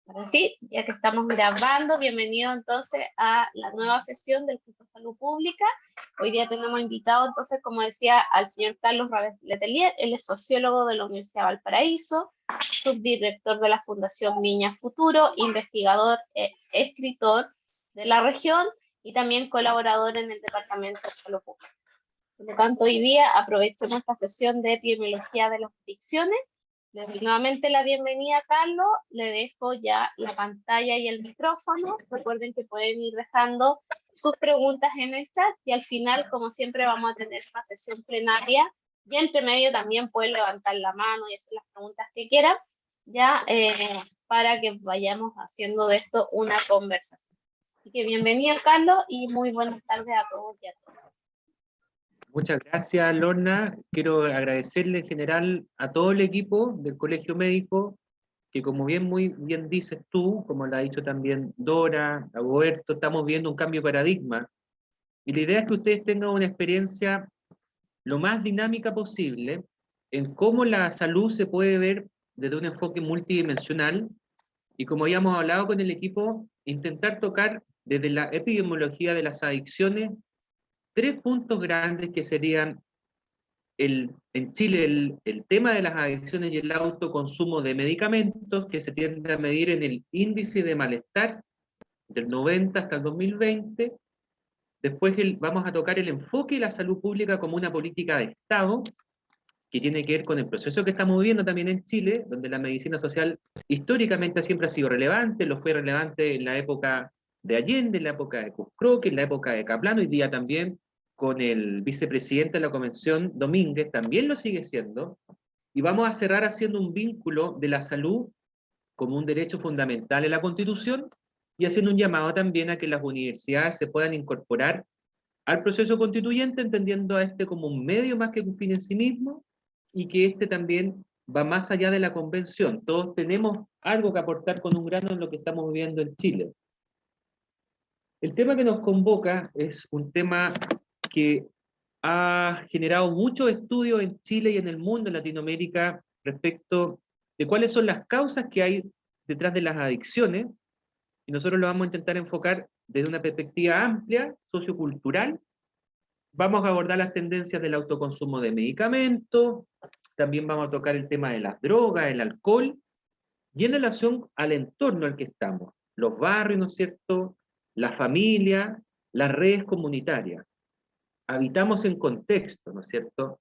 Ahora sí, ya que estamos grabando, bienvenido entonces a la nueva sesión del curso de Salud Pública. Hoy día tenemos invitado entonces, como decía, al señor Carlos Raves Letelier. Él es sociólogo de la Universidad de Valparaíso, subdirector de la Fundación Viña Futuro, investigador e escritor de la región y también colaborador en el Departamento de Salud Pública. Por lo tanto, hoy día aprovechemos esta sesión de epidemiología de las adicciones. Le doy nuevamente la bienvenida, Carlos. Le dejo ya la pantalla y el micrófono. Recuerden que pueden ir dejando sus preguntas en el chat y al final, como siempre, vamos a tener una sesión plenaria y entre medio también pueden levantar la mano y hacer las preguntas que quieran, ya para que vayamos haciendo de esto una conversación. Así que bienvenido, Carlos, y muy buenas tardes a todos y a todas. Muchas gracias, Lorna. Quiero agradecerle en general a todo el equipo del Colegio Médico, que como muy bien dices tú, como lo ha dicho también Dora, Roberto, estamos viendo un cambio de paradigma. Y la idea es que ustedes tengan una experiencia lo más dinámica posible en cómo la salud se puede ver desde un enfoque multidimensional y, como habíamos hablado con el equipo, intentar tocar desde la epidemiología de las adicciones tres puntos grandes que serían en Chile el tema de las adicciones y el autoconsumo de medicamentos, que se tiende a medir en el índice de malestar del 90 hasta el 2020. Después vamos a tocar el enfoque de la salud pública como una política de Estado, que tiene que ver con el proceso que estamos viviendo también en Chile, donde la medicina social históricamente siempre ha sido relevante, lo fue relevante en la época de Allende, en la época de Cuscroque, en la época de Kaplan, hoy día también con el vicepresidente de la Convención, Domínguez, también lo sigue siendo, y vamos a cerrar haciendo un vínculo de la salud como un derecho fundamental en la Constitución, y haciendo un llamado también a que las universidades se puedan incorporar al proceso constituyente, entendiendo a este como un medio más que un fin en sí mismo, y que este también va más allá de la convención. Todos tenemos algo que aportar con un grano en lo que estamos viviendo en Chile. El tema que nos convoca es un tema que ha generado muchos estudios en Chile y en el mundo, en Latinoamérica, respecto de cuáles son las causas que hay detrás de las adicciones, y nosotros lo vamos a intentar enfocar desde una perspectiva amplia, sociocultural. Vamos a abordar las tendencias del autoconsumo de medicamentos, también vamos a tocar el tema de las drogas, el alcohol, y en relación al entorno al que estamos, los barrios, ¿no es cierto?, la familia, las redes comunitarias. Habitamos en contexto, ¿no es cierto?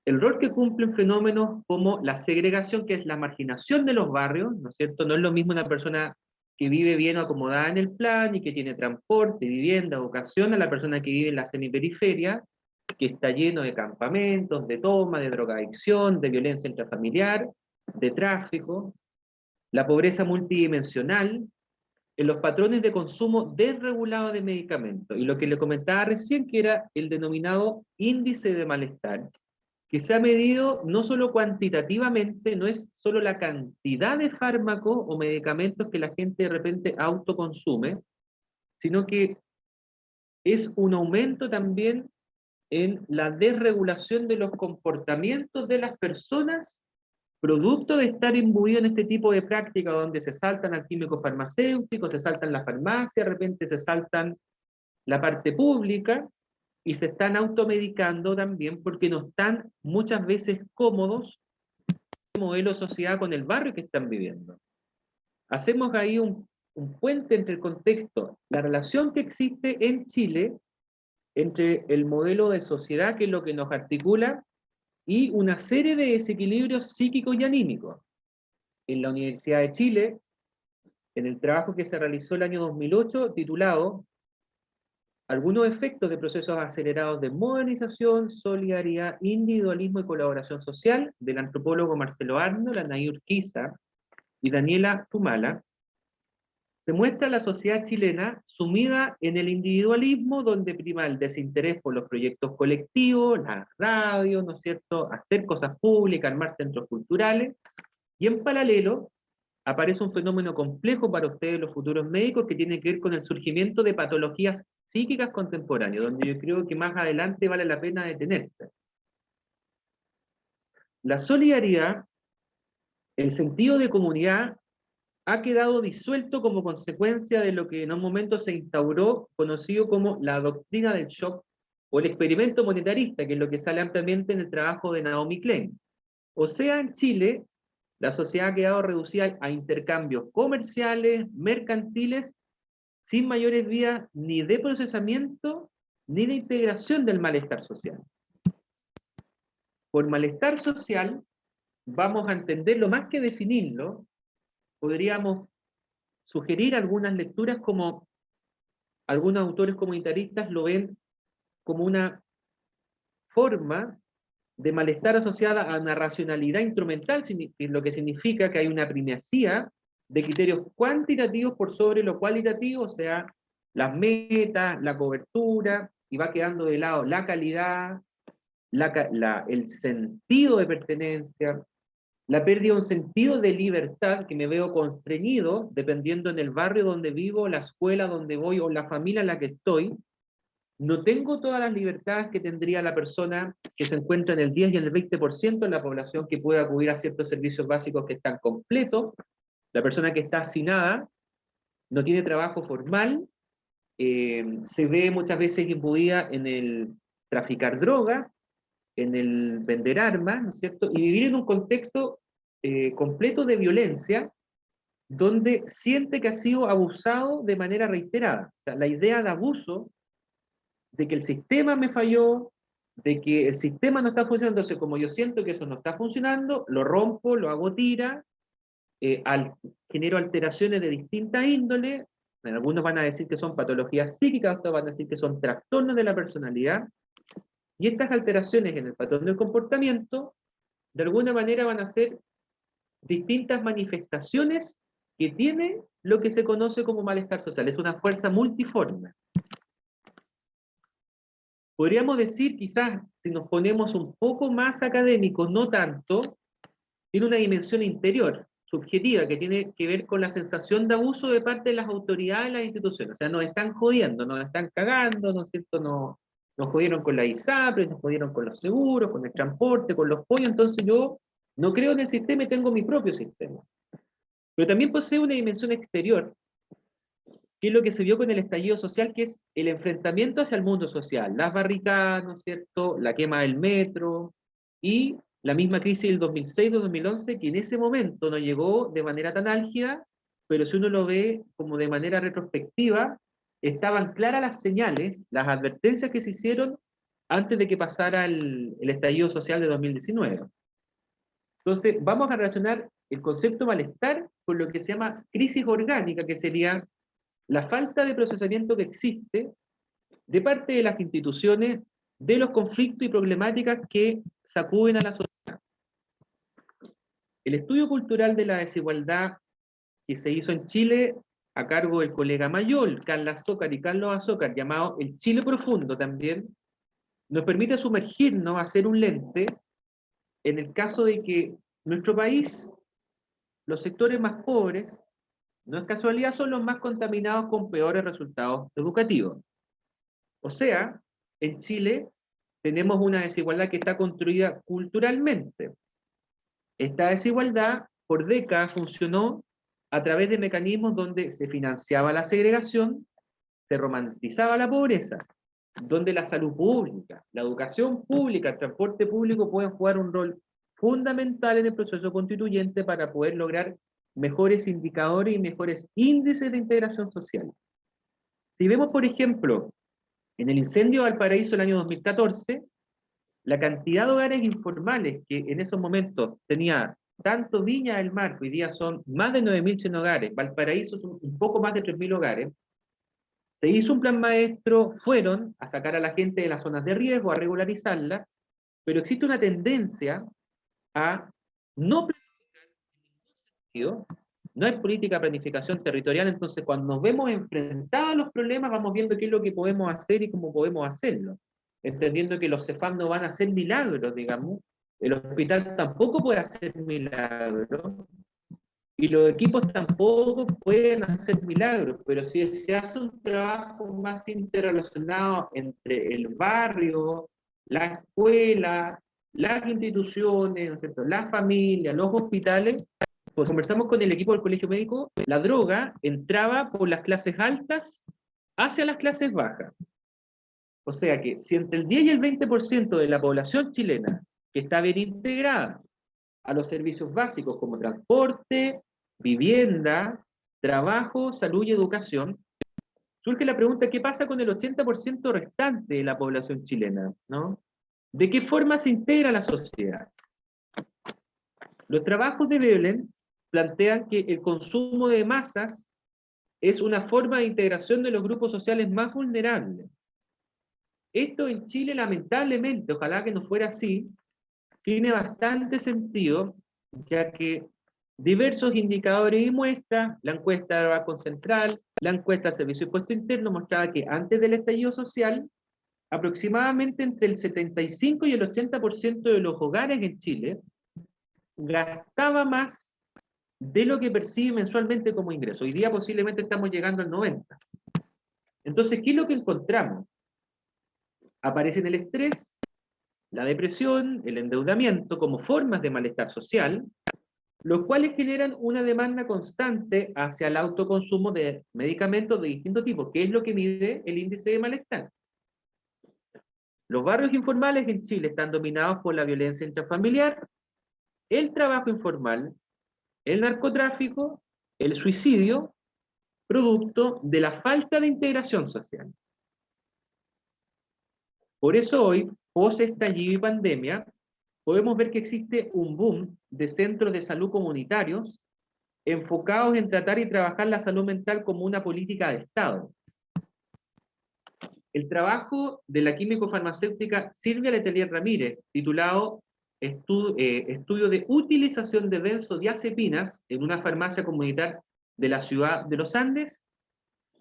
El rol que cumplen fenómenos como la segregación, que es la marginación de los barrios, ¿no es cierto? No es lo mismo una persona que vive bien acomodada en el plan y que tiene transporte, vivienda, educación, a la persona que vive en la semiperiferia, que está lleno de campamentos, de toma, de drogadicción, de violencia intrafamiliar, de tráfico, la pobreza multidimensional, en los patrones de consumo desregulado de medicamentos, y lo que le comentaba recién, que era el denominado índice de malestar, que se ha medido no solo cuantitativamente, no es solo la cantidad de fármacos o medicamentos que la gente de repente autoconsume, sino que es un aumento también en la desregulación de los comportamientos de las personas, producto de estar imbuido en este tipo de práctica donde se saltan al químico farmacéutico, se saltan la farmacia, de repente se saltan la parte pública, y se están automedicando también porque no están muchas veces cómodos con el modelo de sociedad, con el barrio que están viviendo. Hacemos ahí un puente entre el contexto, la relación que existe en Chile entre el modelo de sociedad, que es lo que nos articula, y una serie de desequilibrios psíquicos y anímicos. En la Universidad de Chile, en el trabajo que se realizó el año 2008, titulado Algunos efectos de procesos acelerados de modernización, solidaridad, individualismo y colaboración social, del antropólogo Marcelo Arnold, Anaí Urquiza y Daniela Tumala, se muestra la sociedad chilena sumida en el individualismo, donde prima el desinterés por los proyectos colectivos, las radios, ¿no es cierto?, hacer cosas públicas, armar centros culturales, y en paralelo aparece un fenómeno complejo para ustedes, los futuros médicos, que tiene que ver con el surgimiento de patologías psíquicas contemporáneas, donde yo creo que más adelante vale la pena detenerse. La solidaridad el sentido de comunidad ha quedado disuelto como consecuencia de lo que en un momento se instauró, conocido como la doctrina del shock, o el experimento monetarista, que es lo que sale ampliamente en el trabajo de Naomi Klein. O sea, en Chile, la sociedad ha quedado reducida a intercambios comerciales, mercantiles, sin mayores vías ni de procesamiento, ni de integración del malestar social. Por malestar social, vamos a entenderlo más que definirlo, podríamos sugerir algunas lecturas como algunos autores comunitaristas lo ven como una forma de malestar asociada a una racionalidad instrumental, lo que significa que hay una primacía de criterios cuantitativos por sobre lo cualitativo, o sea, las metas, la cobertura, y va quedando de lado la calidad, el sentido de pertenencia, la pérdida de un sentido de libertad, que me veo constreñido, dependiendo en el barrio donde vivo, la escuela donde voy o la familia en la que estoy. No tengo todas las libertades que tendría la persona que se encuentra en el 10 y en el 20% de la población que puede acudir a ciertos servicios básicos que están completos. La persona que está hacinada no tiene trabajo formal, se ve muchas veces imbuida en el traficar droga, en el vender armas, ¿no es cierto? Y vivir en un contexto completo de violencia, donde siente que ha sido abusado de manera reiterada. O sea, la idea de abuso, de que el sistema me falló, de que el sistema no está funcionando, entonces como yo siento que eso no está funcionando, lo rompo, lo hago tira, genero alteraciones de distinta índole, algunos van a decir que son patologías psíquicas, otros van a decir que son trastornos de la personalidad, y estas alteraciones en el patrón del comportamiento, de alguna manera van a ser distintas manifestaciones que tiene lo que se conoce como malestar social. Es una fuerza multiforme. Podríamos decir, quizás, si nos ponemos un poco más académicos, no tanto, tiene una dimensión interior, subjetiva, que tiene que ver con la sensación de abuso de parte de las autoridades y las instituciones. O sea, nos están jodiendo, nos están cagando, ¿no es cierto? Nos jodieron con la ISAPRE, nos jodieron con los seguros, con el transporte, con los pollos, entonces yo no creo en el sistema y tengo mi propio sistema. Pero también posee una dimensión exterior, que es lo que se vio con el estallido social, que es el enfrentamiento hacia el mundo social, las barricadas, ¿no es cierto?, la quema del metro, y la misma crisis del 2006-2011, que en ese momento no llegó de manera tan álgida, pero si uno lo ve como de manera retrospectiva, estaban claras las señales, las advertencias que se hicieron antes de que pasara el estallido social de 2019. Entonces, vamos a relacionar el concepto malestar con lo que se llama crisis orgánica, que sería la falta de procesamiento que existe de parte de las instituciones de los conflictos y problemáticas que sacuden a la sociedad. El estudio cultural de la desigualdad que se hizo en Chile a cargo del colega Mayol, Carla Azócar y Carlos Azócar, llamado El Chile Profundo también, nos permite sumergirnos, hacer un lente, en el caso de que nuestro país, los sectores más pobres, no es casualidad, son los más contaminados con peores resultados educativos. O sea, en Chile tenemos una desigualdad que está construida culturalmente. Esta desigualdad por décadas funcionó a través de mecanismos donde se financiaba la segregación, se romantizaba la pobreza, donde la salud pública, la educación pública, el transporte público pueden jugar un rol fundamental en el proceso constituyente para poder lograr mejores indicadores y mejores índices de integración social. Si vemos, por ejemplo, en el incendio de Valparaíso del año 2014, la cantidad de hogares informales que en esos momentos tenía tanto Viña del Mar, que hoy día son más de 9.100 hogares, Valparaíso son un poco más de 3.000 hogares, se hizo un plan maestro, fueron a sacar a la gente de las zonas de riesgo, a regularizarla, pero existe una tendencia a no planificar en ningún sentido, no hay política de planificación territorial, entonces cuando nos vemos enfrentados a los problemas vamos viendo qué es lo que podemos hacer y cómo podemos hacerlo, entendiendo que los CEFAM no van a hacer milagros, digamos, el hospital tampoco puede hacer milagros, y los equipos tampoco pueden hacer milagros, pero si se hace un trabajo más interrelacionado entre el barrio, la escuela, las instituciones, ¿no es cierto?, las familias, los hospitales, pues conversamos con el equipo del colegio médico, la droga entraba por las clases altas hacia las clases bajas. O sea que si entre el 10 y el 20% de la población chilena, que está bien integrada a los servicios básicos como transporte, vivienda, trabajo, salud y educación, surge la pregunta, ¿qué pasa con el 80% restante de la población chilena? ¿No? ¿De qué forma se integra la sociedad? Los trabajos de Veblen plantean que el consumo de masas es una forma de integración de los grupos sociales más vulnerables. Esto en Chile, lamentablemente, ojalá que no fuera así, tiene bastante sentido, ya que diversos indicadores y muestras, la encuesta de Banco Central, la encuesta del Servicio de Impuesto Interno, mostraba que antes del estallido social, aproximadamente entre el 75 y el 80% de los hogares en Chile gastaba más de lo que percibe mensualmente como ingreso. Hoy día posiblemente estamos llegando al 90%. Entonces, ¿qué es lo que encontramos? Aparecen el estrés, la depresión, el endeudamiento como formas de malestar social, los cuales generan una demanda constante hacia el autoconsumo de medicamentos de distintos tipos, que es lo que mide el índice de malestar. Los barrios informales en Chile están dominados por la violencia intrafamiliar, el trabajo informal, el narcotráfico, el suicidio, producto de la falta de integración social. Por eso hoy, post estallido y pandemia, podemos ver que existe un boom de centros de salud comunitarios enfocados en tratar y trabajar la salud mental como una política de Estado. El trabajo de la químico-farmacéutica Silvia Letelier Ramírez, titulado Estudio de utilización de benzodiazepinas en una farmacia comunitaria de la ciudad de los Andes,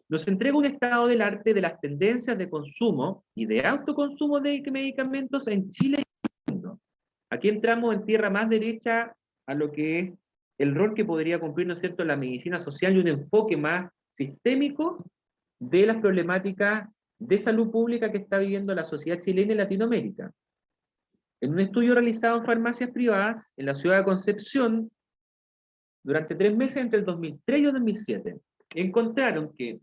nos entrega un estado del arte de las tendencias de consumo y de autoconsumo de medicamentos en Chile y el mundo. Aquí entramos en tierra más derecha a lo que es el rol que podría cumplir, ¿no es cierto?, la medicina social y un enfoque más sistémico de las problemáticas de salud pública que está viviendo la sociedad chilena y Latinoamérica. En un estudio realizado en farmacias privadas en la ciudad de Concepción, durante 3 meses entre el 2003 y el 2007, encontraron que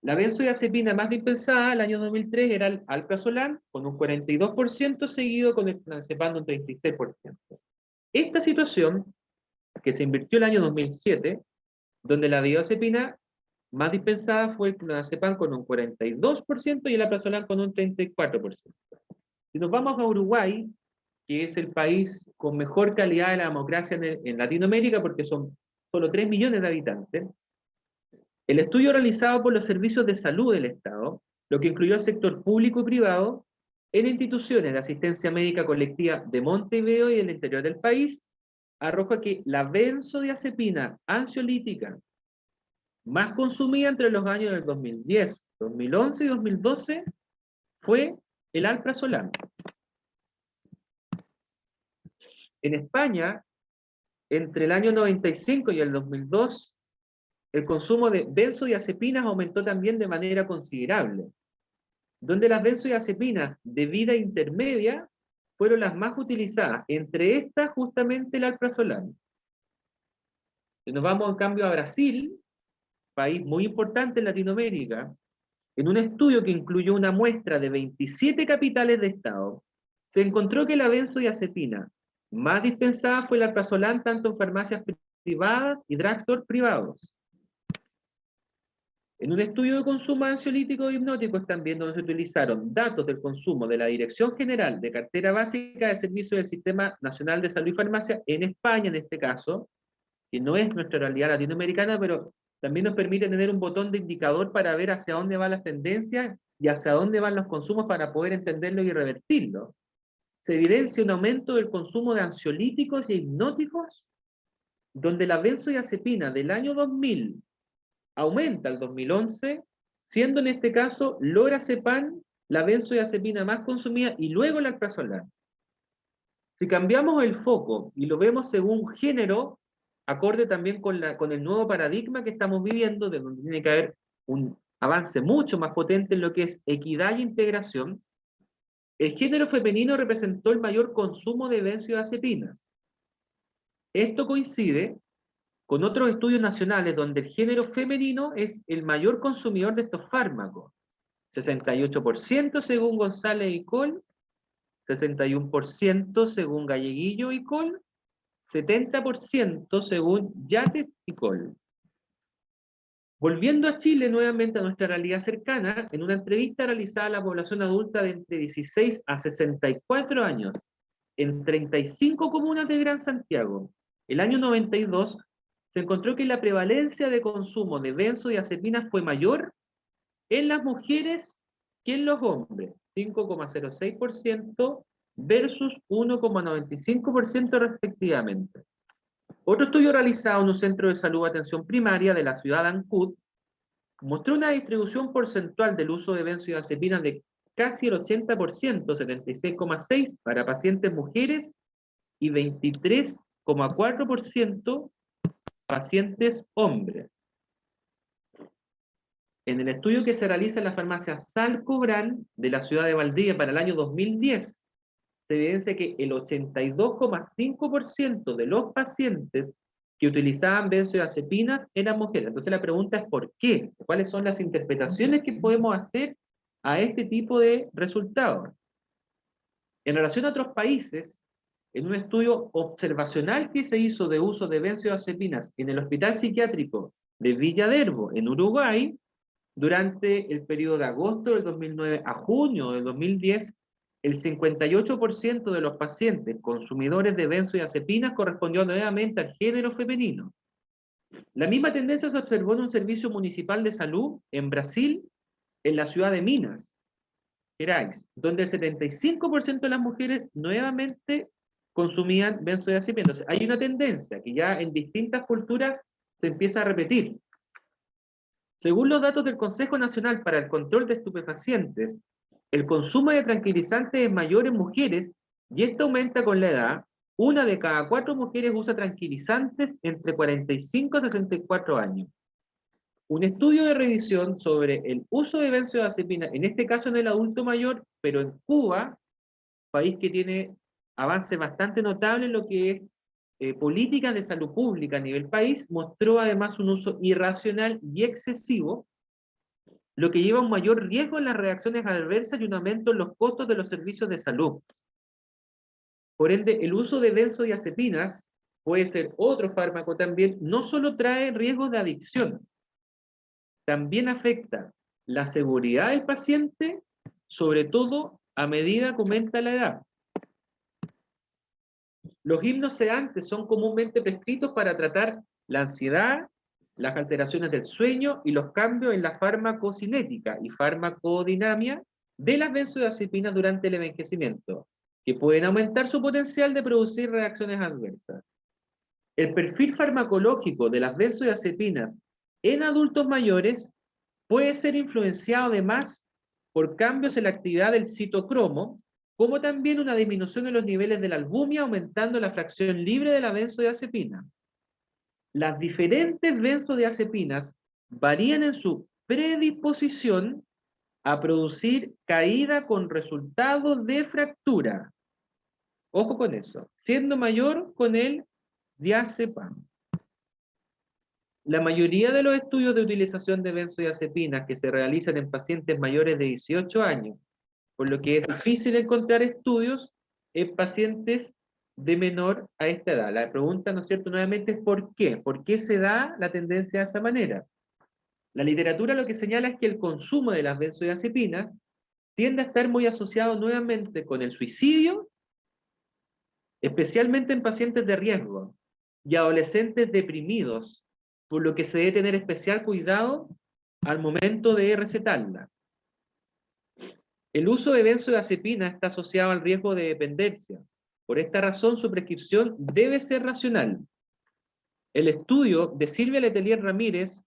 la benzodiazepina más dispensada el año 2003 era el alprazolam, con un 42%, seguido con el clonazepam un 36%. Esta situación, que se invirtió el año 2007, donde la benzodiazepina más dispensada fue el clonazepam con un 42% y el alprazolam con un 34%. Si nos vamos a Uruguay, que es el país con mejor calidad de la democracia en Latinoamérica, porque son solo 3 millones de habitantes, el estudio realizado por los servicios de salud del Estado, lo que incluyó al sector público y privado, en instituciones de asistencia médica colectiva de Montevideo y del interior del país, arroja que la benzodiazepina ansiolítica más consumida entre los años del 2010, 2011 y 2012 fue el alprazolam. En España, entre el año 95 y el 2002, el consumo de benzodiazepinas aumentó también de manera considerable, donde las benzodiazepinas de vida intermedia fueron las más utilizadas, entre estas justamente el alprazolam. Si nos vamos en cambio a Brasil, país muy importante en Latinoamérica, en un estudio que incluyó una muestra de 27 capitales de estado, se encontró que la benzodiazepina más dispensada fue el alprazolam tanto en farmacias privadas y drugstores privados. En un estudio de consumo ansiolítico e hipnóticos también, donde se utilizaron datos del consumo de la Dirección General de Cartera Básica de Servicios del Sistema Nacional de Salud y Farmacia, en España en este caso, que no es nuestra realidad latinoamericana, pero también nos permite tener un botón de indicador para ver hacia dónde van las tendencias y hacia dónde van los consumos para poder entenderlo y revertirlo. Se evidencia un aumento del consumo de ansiolíticos y hipnóticos, donde la benzodiazepina del año 2000 aumenta al 2011, siendo en este caso lorazepam la benzodiazepina más consumida y luego el alprazolam. Si cambiamos el foco y lo vemos según género, acorde también con el nuevo paradigma que estamos viviendo, de donde tiene que haber un avance mucho más potente en lo que es equidad e integración, el género femenino representó el mayor consumo de benzodiazepinas. Esto coincide con otros estudios nacionales donde el género femenino es el mayor consumidor de estos fármacos. 68% según González y Col, 61% según Galleguillo y Col, 70% según Yates y Col. Volviendo a Chile nuevamente a nuestra realidad cercana, en una entrevista realizada a la población adulta de entre 16 a 64 años, en 35 comunas de Gran Santiago, el año 92, se encontró que la prevalencia de consumo de benzodiazepinas fue mayor en las mujeres que en los hombres, 5,06% versus 1,95% respectivamente. Otro estudio realizado en un centro de salud de atención primaria de la ciudad de Ancud mostró una distribución porcentual del uso de benzodiazepinas de casi el 80%, 76,6% para pacientes mujeres y 23,4% pacientes hombres. En el estudio que se realiza en la farmacia Salcobran de la ciudad de Valdivia para el año 2010, se evidencia que el 82,5% de los pacientes que utilizaban benzodiazepinas eran mujeres. Entonces la pregunta es ¿por qué? ¿Cuáles son las interpretaciones que podemos hacer a este tipo de resultados? En relación a otros países, en un estudio observacional que se hizo de uso de benzodiazepinas en el Hospital Psiquiátrico de Villa Derbo, en Uruguay, durante el periodo de agosto del 2009 a junio del 2010, el 58% de los pacientes consumidores de benzodiazepinas correspondió nuevamente al género femenino. La misma tendencia se observó en un servicio municipal de salud en Brasil, en la ciudad de Minas Gerais, donde el 75% de las mujeres nuevamente consumían benzodiazepinas. Entonces, hay una tendencia que ya en distintas culturas se empieza a repetir. Según los datos del Consejo Nacional para el Control de Estupefacientes, el consumo de tranquilizantes es mayor en mujeres y esto aumenta con la edad. Una de cada 4 mujeres usa tranquilizantes entre 45 y 64 años. Un estudio de revisión sobre el uso de benzodiazepina, en este caso en el adulto mayor, pero en Cuba, país que tiene avances bastante notables en lo que es políticas de salud pública a nivel país, mostró además un uso irracional y excesivo, lo que lleva a un mayor riesgo en las reacciones adversas y un aumento en los costos de los servicios de salud. Por ende, el uso de benzodiazepinas, puede ser otro fármaco también, no solo trae riesgos de adicción, también afecta la seguridad del paciente, sobre todo a medida que aumenta la edad. Los hipnosedantes son comúnmente prescritos para tratar la ansiedad, las alteraciones del sueño y los cambios en la farmacocinética y farmacodinamia de las benzodiazepinas durante el envejecimiento, que pueden aumentar su potencial de producir reacciones adversas. El perfil farmacológico de las benzodiazepinas en adultos mayores puede ser influenciado además por cambios en la actividad del citocromo, como también una disminución en los niveles de la albumina, aumentando la fracción libre de la benzodiazepina. Las diferentes benzodiazepinas varían en su predisposición a producir caída con resultado de fractura. Ojo con eso, siendo mayor con el diazepam. La mayoría de los estudios de utilización de benzodiazepinas que se realizan en pacientes mayores de 18 años, por lo que es difícil encontrar estudios en pacientes de menor a esta edad. La pregunta, ¿no es cierto?, nuevamente es ¿por qué? ¿Por qué se da la tendencia de esa manera? La literatura lo que señala es que el consumo de las benzodiazepinas tiende a estar muy asociado nuevamente con el suicidio, especialmente en pacientes de riesgo y adolescentes deprimidos, por lo que se debe tener especial cuidado al momento de recetarla. El uso de benzodiazepina está asociado al riesgo de dependencia. Por esta razón, su prescripción debe ser racional. El estudio de Silvia Letelier Ramírez,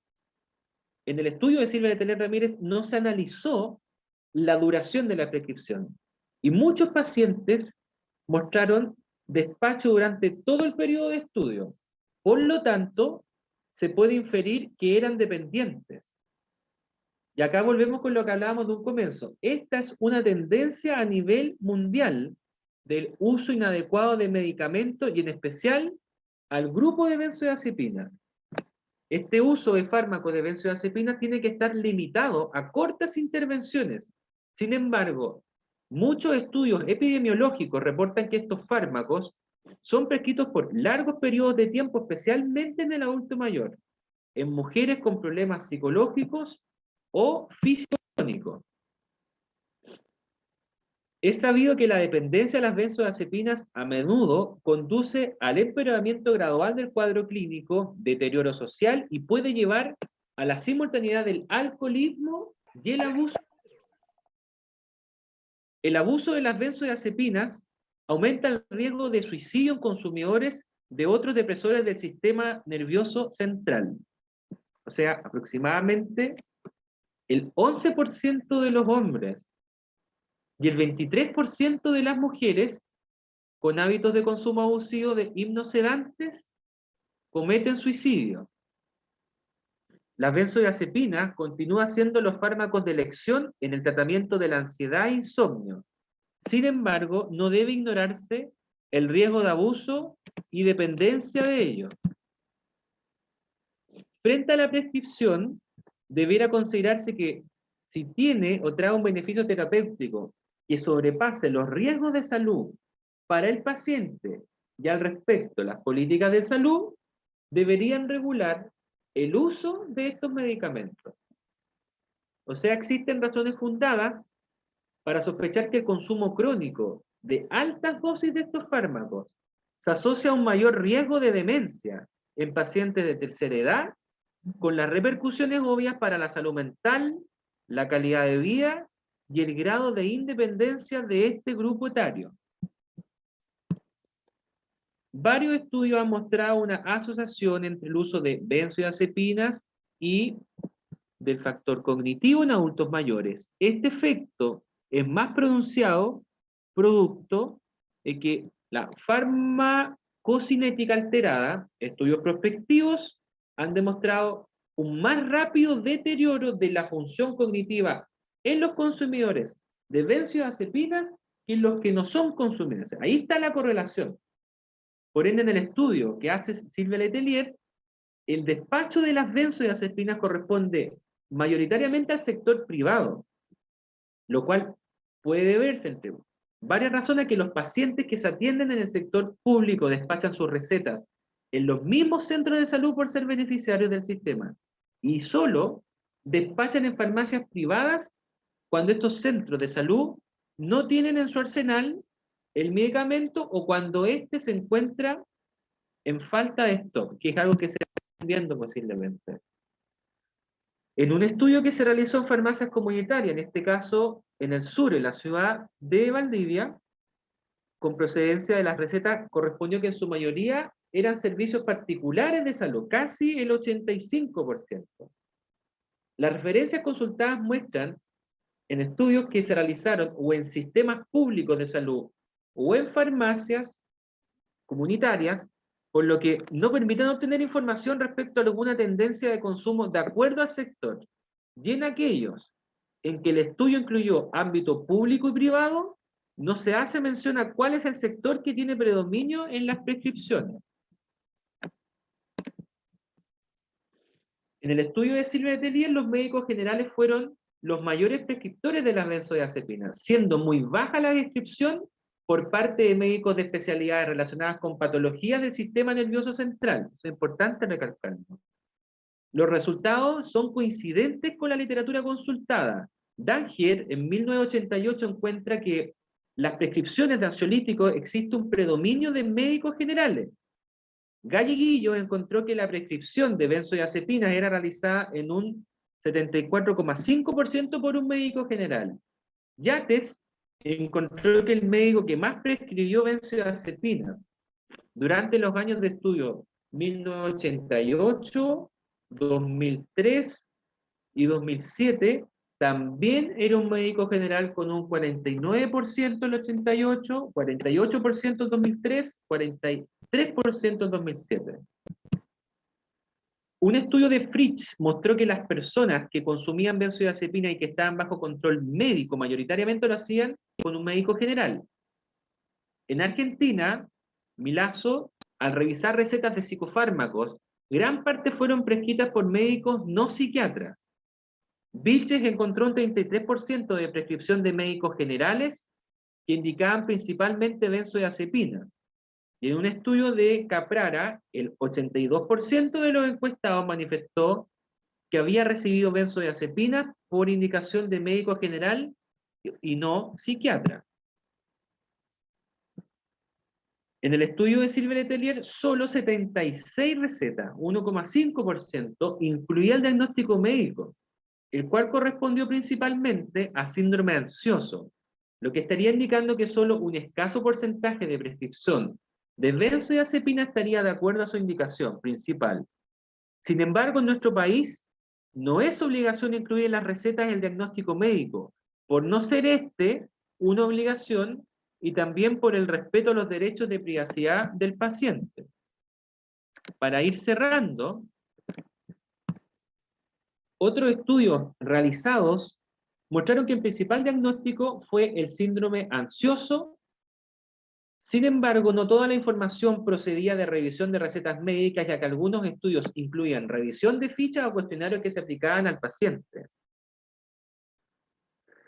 en el estudio de Silvia Letelier Ramírez no se analizó la duración de la prescripción y muchos pacientes mostraron despacho durante todo el periodo de estudio. Por lo tanto, se puede inferir que eran dependientes. Y acá volvemos con lo que hablábamos de un comienzo. Esta es una tendencia a nivel mundial del uso inadecuado de medicamentos y en especial al grupo de benzodiazepinas. Este uso de fármacos de benzodiazepinas tiene que estar limitado a cortas intervenciones. Sin embargo, muchos estudios epidemiológicos reportan que estos fármacos son prescritos por largos periodos de tiempo, especialmente en el adulto mayor, en mujeres con problemas psicológicos o fisiológicos. Es sabido que la dependencia de las benzodiazepinas a menudo conduce al empeoramiento gradual del cuadro clínico, deterioro social y puede llevar a la simultaneidad del alcoholismo y el abuso. El abuso de las benzodiazepinas aumenta el riesgo de suicidio en consumidores de otros depresores del sistema nervioso central. O sea, aproximadamente el 11% de los hombres y el 23% de las mujeres con hábitos de consumo abusivo de hipnosedantes cometen suicidio. Las benzodiazepinas continúan siendo los fármacos de elección en el tratamiento de la ansiedad e insomnio. Sin embargo, no debe ignorarse el riesgo de abuso y dependencia de ellos. Frente a la prescripción, deberá considerarse que si tiene o trae un beneficio terapéutico que sobrepase los riesgos de salud para el paciente y al respecto las políticas de salud, deberían regular el uso de estos medicamentos. O sea, existen razones fundadas para sospechar que el consumo crónico de altas dosis de estos fármacos se asocia a un mayor riesgo de demencia en pacientes de tercera edad, con las repercusiones obvias para la salud mental, la calidad de vida y el grado de independencia de este grupo etario. Varios estudios han mostrado una asociación entre el uso de benzodiazepinas y del factor cognitivo en adultos mayores. Este efecto es más pronunciado producto de que la farmacocinética alterada, estudios prospectivos, han demostrado un más rápido deterioro de la función cognitiva en los consumidores de benzodiazepinas que en los que no son consumidores. Ahí está la correlación. Por ende, en el estudio que hace Silvia Letelier, el despacho de las benzodiazepinas corresponde mayoritariamente al sector privado, lo cual puede verse entre varias razones que los pacientes que se atienden en el sector público despachan sus recetas en los mismos centros de salud por ser beneficiarios del sistema, y solo despachan en farmacias privadas cuando estos centros de salud no tienen en su arsenal el medicamento o cuando éste se encuentra en falta de stock, que es algo que se está viendo posiblemente. En un estudio que se realizó en farmacias comunitarias, en este caso en el sur, en la ciudad de Valdivia, con procedencia de las recetas, correspondió que en su mayoría eran servicios particulares de salud, casi el 85%. Las referencias consultadas muestran en estudios que se realizaron o en sistemas públicos de salud o en farmacias comunitarias, por lo que no permiten obtener información respecto a alguna tendencia de consumo de acuerdo al sector. Y en aquellos en que el estudio incluyó ámbito público y privado, no se hace mención a cuál es el sector que tiene predominio en las prescripciones. En el estudio de Silvia Letelier, los médicos generales fueron los mayores prescriptores de las benzodiazepinas, siendo muy baja la descripción por parte de médicos de especialidades relacionadas con patologías del sistema nervioso central. Eso es importante recalcarlo. Los resultados son coincidentes con la literatura consultada. Danger, en 1988, encuentra que las prescripciones de ansiolíticos existe un predominio de médicos generales. Galleguillo encontró que la prescripción de benzodiazepinas era realizada en un 74,5% por un médico general. Yates encontró que el médico que más prescribió benzodiazepinas durante los años de estudio 1988, 2003 y 2007 también era un médico general con un 49% en el 88, 48% en 2003, 43% en 2007. Un estudio de Fritz mostró que las personas que consumían benzodiazepina y que estaban bajo control médico mayoritariamente lo hacían con un médico general. En Argentina, Milazzo, al revisar recetas de psicofármacos, gran parte fueron prescritas por médicos no psiquiatras. Vilches encontró un 33% de prescripción de médicos generales que indicaban principalmente benzodiazepinas. Y en un estudio de Caprara, el 82% de los encuestados manifestó que había recibido benzodiazepinas por indicación de médico general y no psiquiatra. En el estudio de Silvia Letelier, solo 76 recetas, 1,5%, incluía el diagnóstico médico, el cual correspondió principalmente a síndrome ansioso, lo que estaría indicando que solo un escaso porcentaje de prescripción de benzodiazepina estaría de acuerdo a su indicación principal. Sin embargo, en nuestro país no es obligación incluir en las recetas el diagnóstico médico, por no ser este una obligación y también por el respeto a los derechos de privacidad del paciente. Para ir cerrando, otros estudios realizados mostraron que el principal diagnóstico fue el síndrome ansioso. Sin embargo, no toda la información procedía de revisión de recetas médicas, ya que algunos estudios incluían revisión de fichas o cuestionarios que se aplicaban al paciente.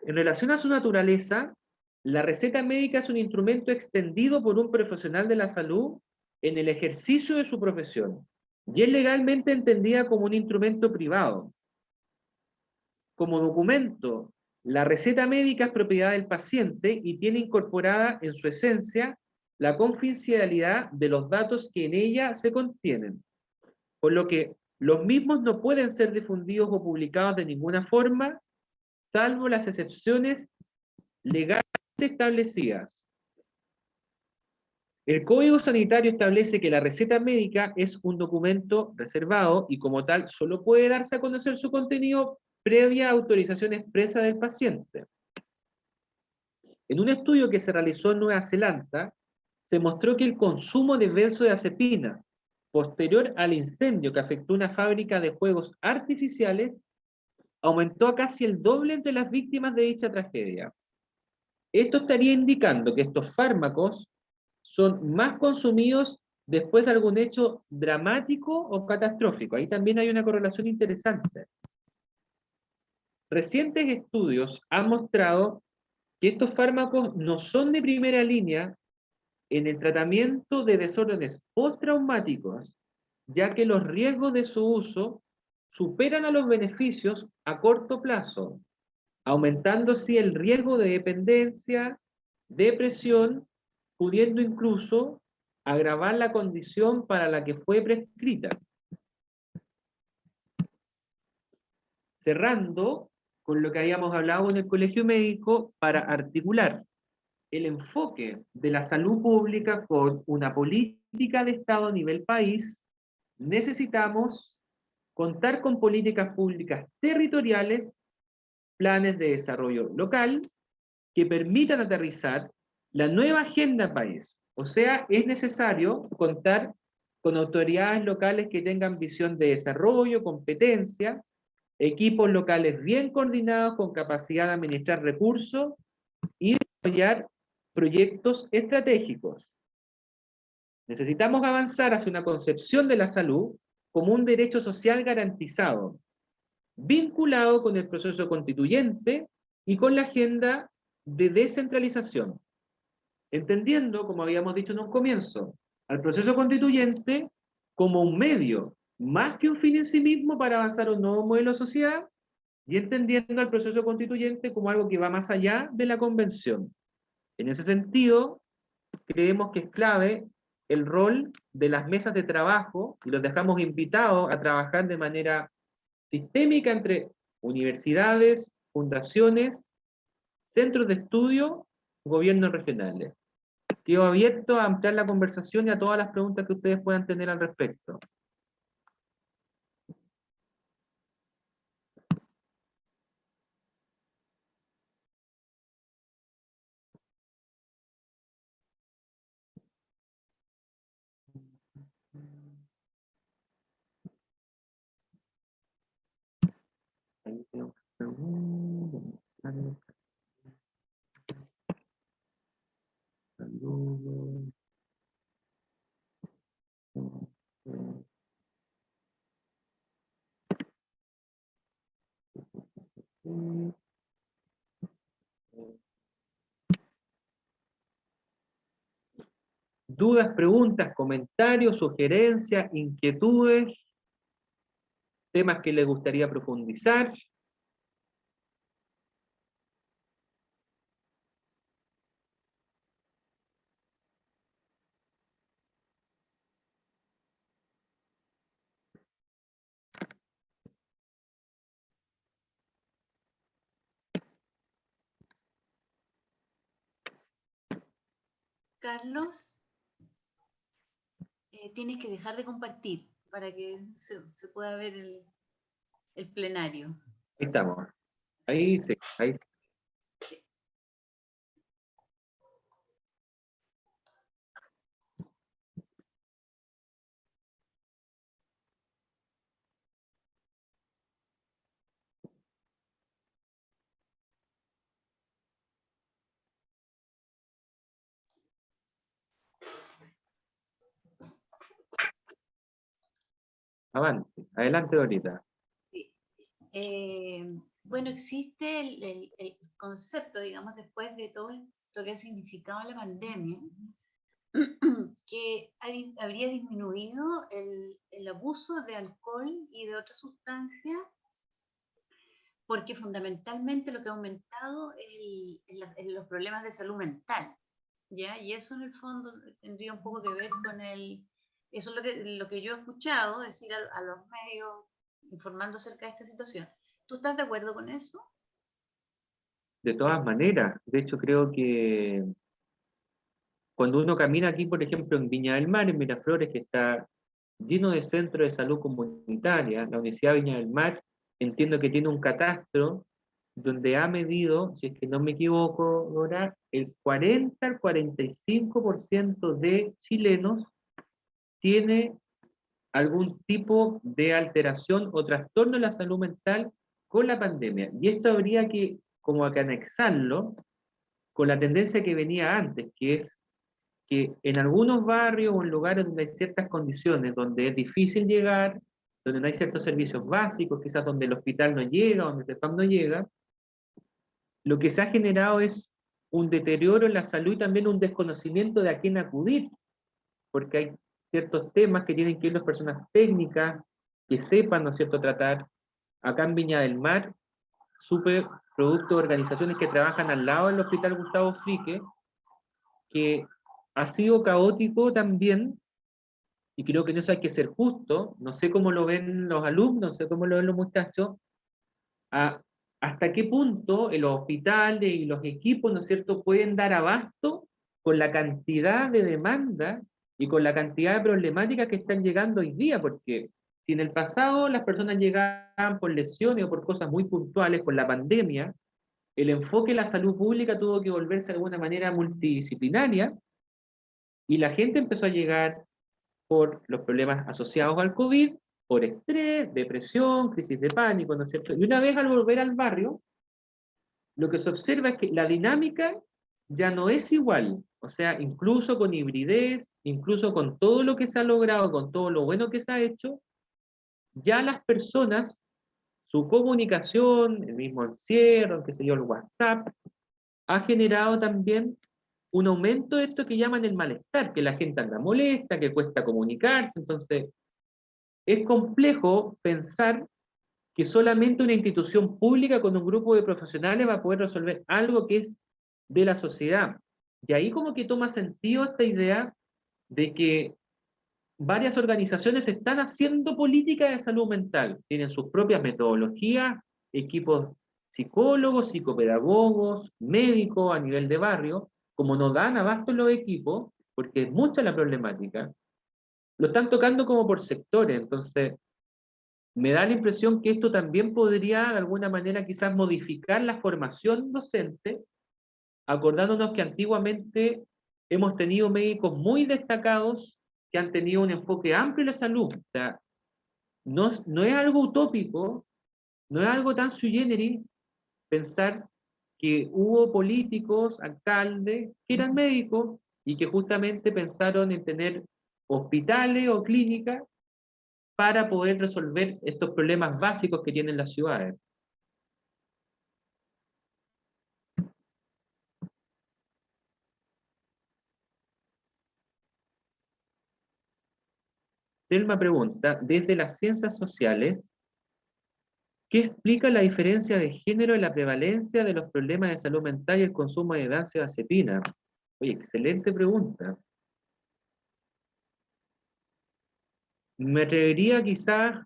En relación a su naturaleza, la receta médica es un instrumento extendido por un profesional de la salud en el ejercicio de su profesión y es legalmente entendida como un instrumento privado. Como documento, la receta médica es propiedad del paciente y tiene incorporada en su esencia la confidencialidad de los datos que en ella se contienen, por lo que los mismos no pueden ser difundidos o publicados de ninguna forma, salvo las excepciones legalmente establecidas. El Código Sanitario establece que la receta médica es un documento reservado y como tal solo puede darse a conocer su contenido previa autorización expresa del paciente. En un estudio que se realizó en Nueva Zelanda, se mostró que el consumo de benzodiazepinas posterior al incendio que afectó una fábrica de juegos artificiales aumentó a casi el doble entre las víctimas de dicha tragedia. Esto estaría indicando que estos fármacos son más consumidos después de algún hecho dramático o catastrófico. Ahí también hay una correlación interesante. Recientes estudios han mostrado que estos fármacos no son de primera línea en el tratamiento de desórdenes postraumáticos, ya que los riesgos de su uso superan a los beneficios a corto plazo, aumentando así el riesgo de dependencia, depresión, pudiendo incluso agravar la condición para la que fue prescrita. Cerrando con lo que habíamos hablado en el colegio médico para articular el enfoque de la salud pública con una política de Estado a nivel país, necesitamos contar con políticas públicas territoriales, planes de desarrollo local, que permitan aterrizar la nueva agenda país. O sea, es necesario contar con autoridades locales que tengan visión de desarrollo, competencia, equipos locales bien coordinados con capacidad de administrar recursos y desarrollar proyectos estratégicos. Necesitamos avanzar hacia una concepción de la salud como un derecho social garantizado, vinculado con el proceso constituyente y con la agenda de descentralización, entendiendo, como habíamos dicho en un comienzo, al proceso constituyente como un medio, más que un fin en sí mismo para avanzar un nuevo modelo de sociedad, y entendiendo al proceso constituyente como algo que va más allá de la convención. En ese sentido, creemos que es clave el rol de las mesas de trabajo y los dejamos invitados a trabajar de manera sistémica entre universidades, fundaciones, centros de estudio, gobiernos regionales. Quedo abierto a ampliar la conversación y a todas las preguntas que ustedes puedan tener al respecto. Dudas, preguntas, comentarios, sugerencias, inquietudes, temas que les gustaría profundizar. Carlos, tienes que dejar de compartir para que se pueda ver el plenario. Ahí estamos. Ahí sí, ahí. Avante, adelante ahorita. Bueno, existe el concepto, digamos, después de todo esto que ha significado la pandemia, que habría disminuido el abuso de alcohol y de otras sustancias, porque fundamentalmente lo que ha aumentado es los problemas de salud mental, ¿ya? Y eso en el fondo tendría un poco que ver con eso es lo que yo he escuchado decir a los medios informando acerca de esta situación. ¿Tú estás de acuerdo con eso? De todas maneras, de hecho creo que cuando uno camina aquí, por ejemplo, en Viña del Mar, en Miraflores, que está lleno de centros de salud comunitaria, la Universidad de Viña del Mar, entiendo que tiene un catastro donde ha medido, si es que no me equivoco, ahora, el 40 al 45% de chilenos tiene algún tipo de alteración o trastorno de la salud mental con la pandemia. Y esto habría que, como que anexarlo con la tendencia que venía antes, que es que en algunos barrios o en lugares donde hay ciertas condiciones, donde es difícil llegar, donde no hay ciertos servicios básicos, quizás donde el hospital no llega, donde el CEPAM no llega, lo que se ha generado es un deterioro en la salud y también un desconocimiento de a quién acudir, porque hay ciertos temas que tienen que ir las personas técnicas, que sepan, ¿no es cierto?, tratar. Acá en Viña del Mar, supe producto de organizaciones que trabajan al lado del Hospital Gustavo Frique, que ha sido caótico también, y creo que en eso hay que ser justo, no sé cómo lo ven los alumnos, no sé cómo lo ven los muchachos, hasta qué punto los hospitales y los equipos, ¿no es cierto?, pueden dar abasto con la cantidad de demanda y con la cantidad de problemáticas que están llegando hoy día, porque si en el pasado las personas llegaban por lesiones o por cosas muy puntuales, con la pandemia, el enfoque de la salud pública tuvo que volverse de alguna manera multidisciplinaria y la gente empezó a llegar por los problemas asociados al COVID, por estrés, depresión, crisis de pánico, ¿no es cierto? Y una vez al volver al barrio, lo que se observa es que la dinámica ya no es igual, o sea, incluso con hibridez, incluso con todo lo que se ha logrado, con todo lo bueno que se ha hecho, ya las personas, su comunicación, el mismo encierro, qué sé yo, el WhatsApp, ha generado también un aumento de esto que llaman el malestar, que la gente anda molesta, que cuesta comunicarse, entonces es complejo pensar que solamente una institución pública con un grupo de profesionales va a poder resolver algo que es de la sociedad. Y ahí como que toma sentido esta idea de que varias organizaciones están haciendo política de salud mental, tienen sus propias metodologías, equipos psicólogos, psicopedagogos, médicos a nivel de barrio, como no dan abasto los equipos, porque es mucha la problemática, lo están tocando como por sectores, entonces me da la impresión que esto también podría de alguna manera quizás modificar la formación docente, acordándonos que antiguamente hemos tenido médicos muy destacados que han tenido un enfoque amplio en la salud. O sea, no es algo utópico, no es algo tan sui generis pensar que hubo políticos, alcaldes, que eran médicos y que justamente pensaron en tener hospitales o clínicas para poder resolver estos problemas básicos que tienen las ciudades. Telma pregunta, desde las ciencias sociales, ¿qué explica la diferencia de género en la prevalencia de los problemas de salud mental y el consumo de benzodiazepina? Oye, excelente pregunta. Me atrevería quizás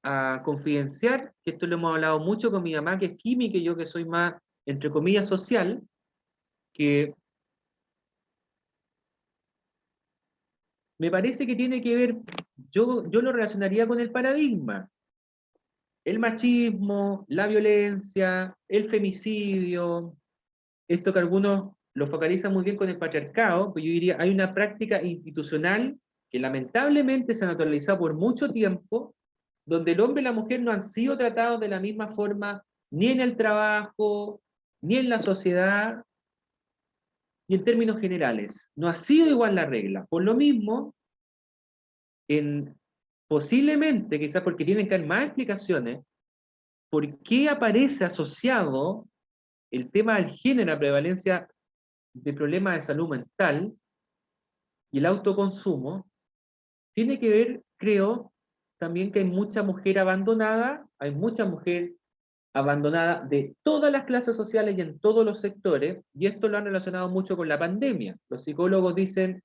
a confidenciar, que esto lo hemos hablado mucho con mi mamá, que es química, y yo que soy más, entre comillas, social, que me parece que tiene que ver, yo lo relacionaría con el paradigma. El machismo, la violencia, el femicidio, esto que algunos lo focalizan muy bien con el patriarcado, pues yo diría, hay una práctica institucional que lamentablemente se ha naturalizado por mucho tiempo, donde el hombre y la mujer no han sido tratados de la misma forma, ni en el trabajo, ni en la sociedad, ni en términos generales. No ha sido igual la regla. Por lo mismo, posiblemente, quizás porque tienen que haber más explicaciones, ¿por qué aparece asociado el tema del género, la prevalencia de problemas de salud mental y el autoconsumo? Tiene que ver, creo, también que hay mucha mujer abandonada, hay mucha mujer abandonada de todas las clases sociales y en todos los sectores, y esto lo han relacionado mucho con la pandemia. Los psicólogos dicen,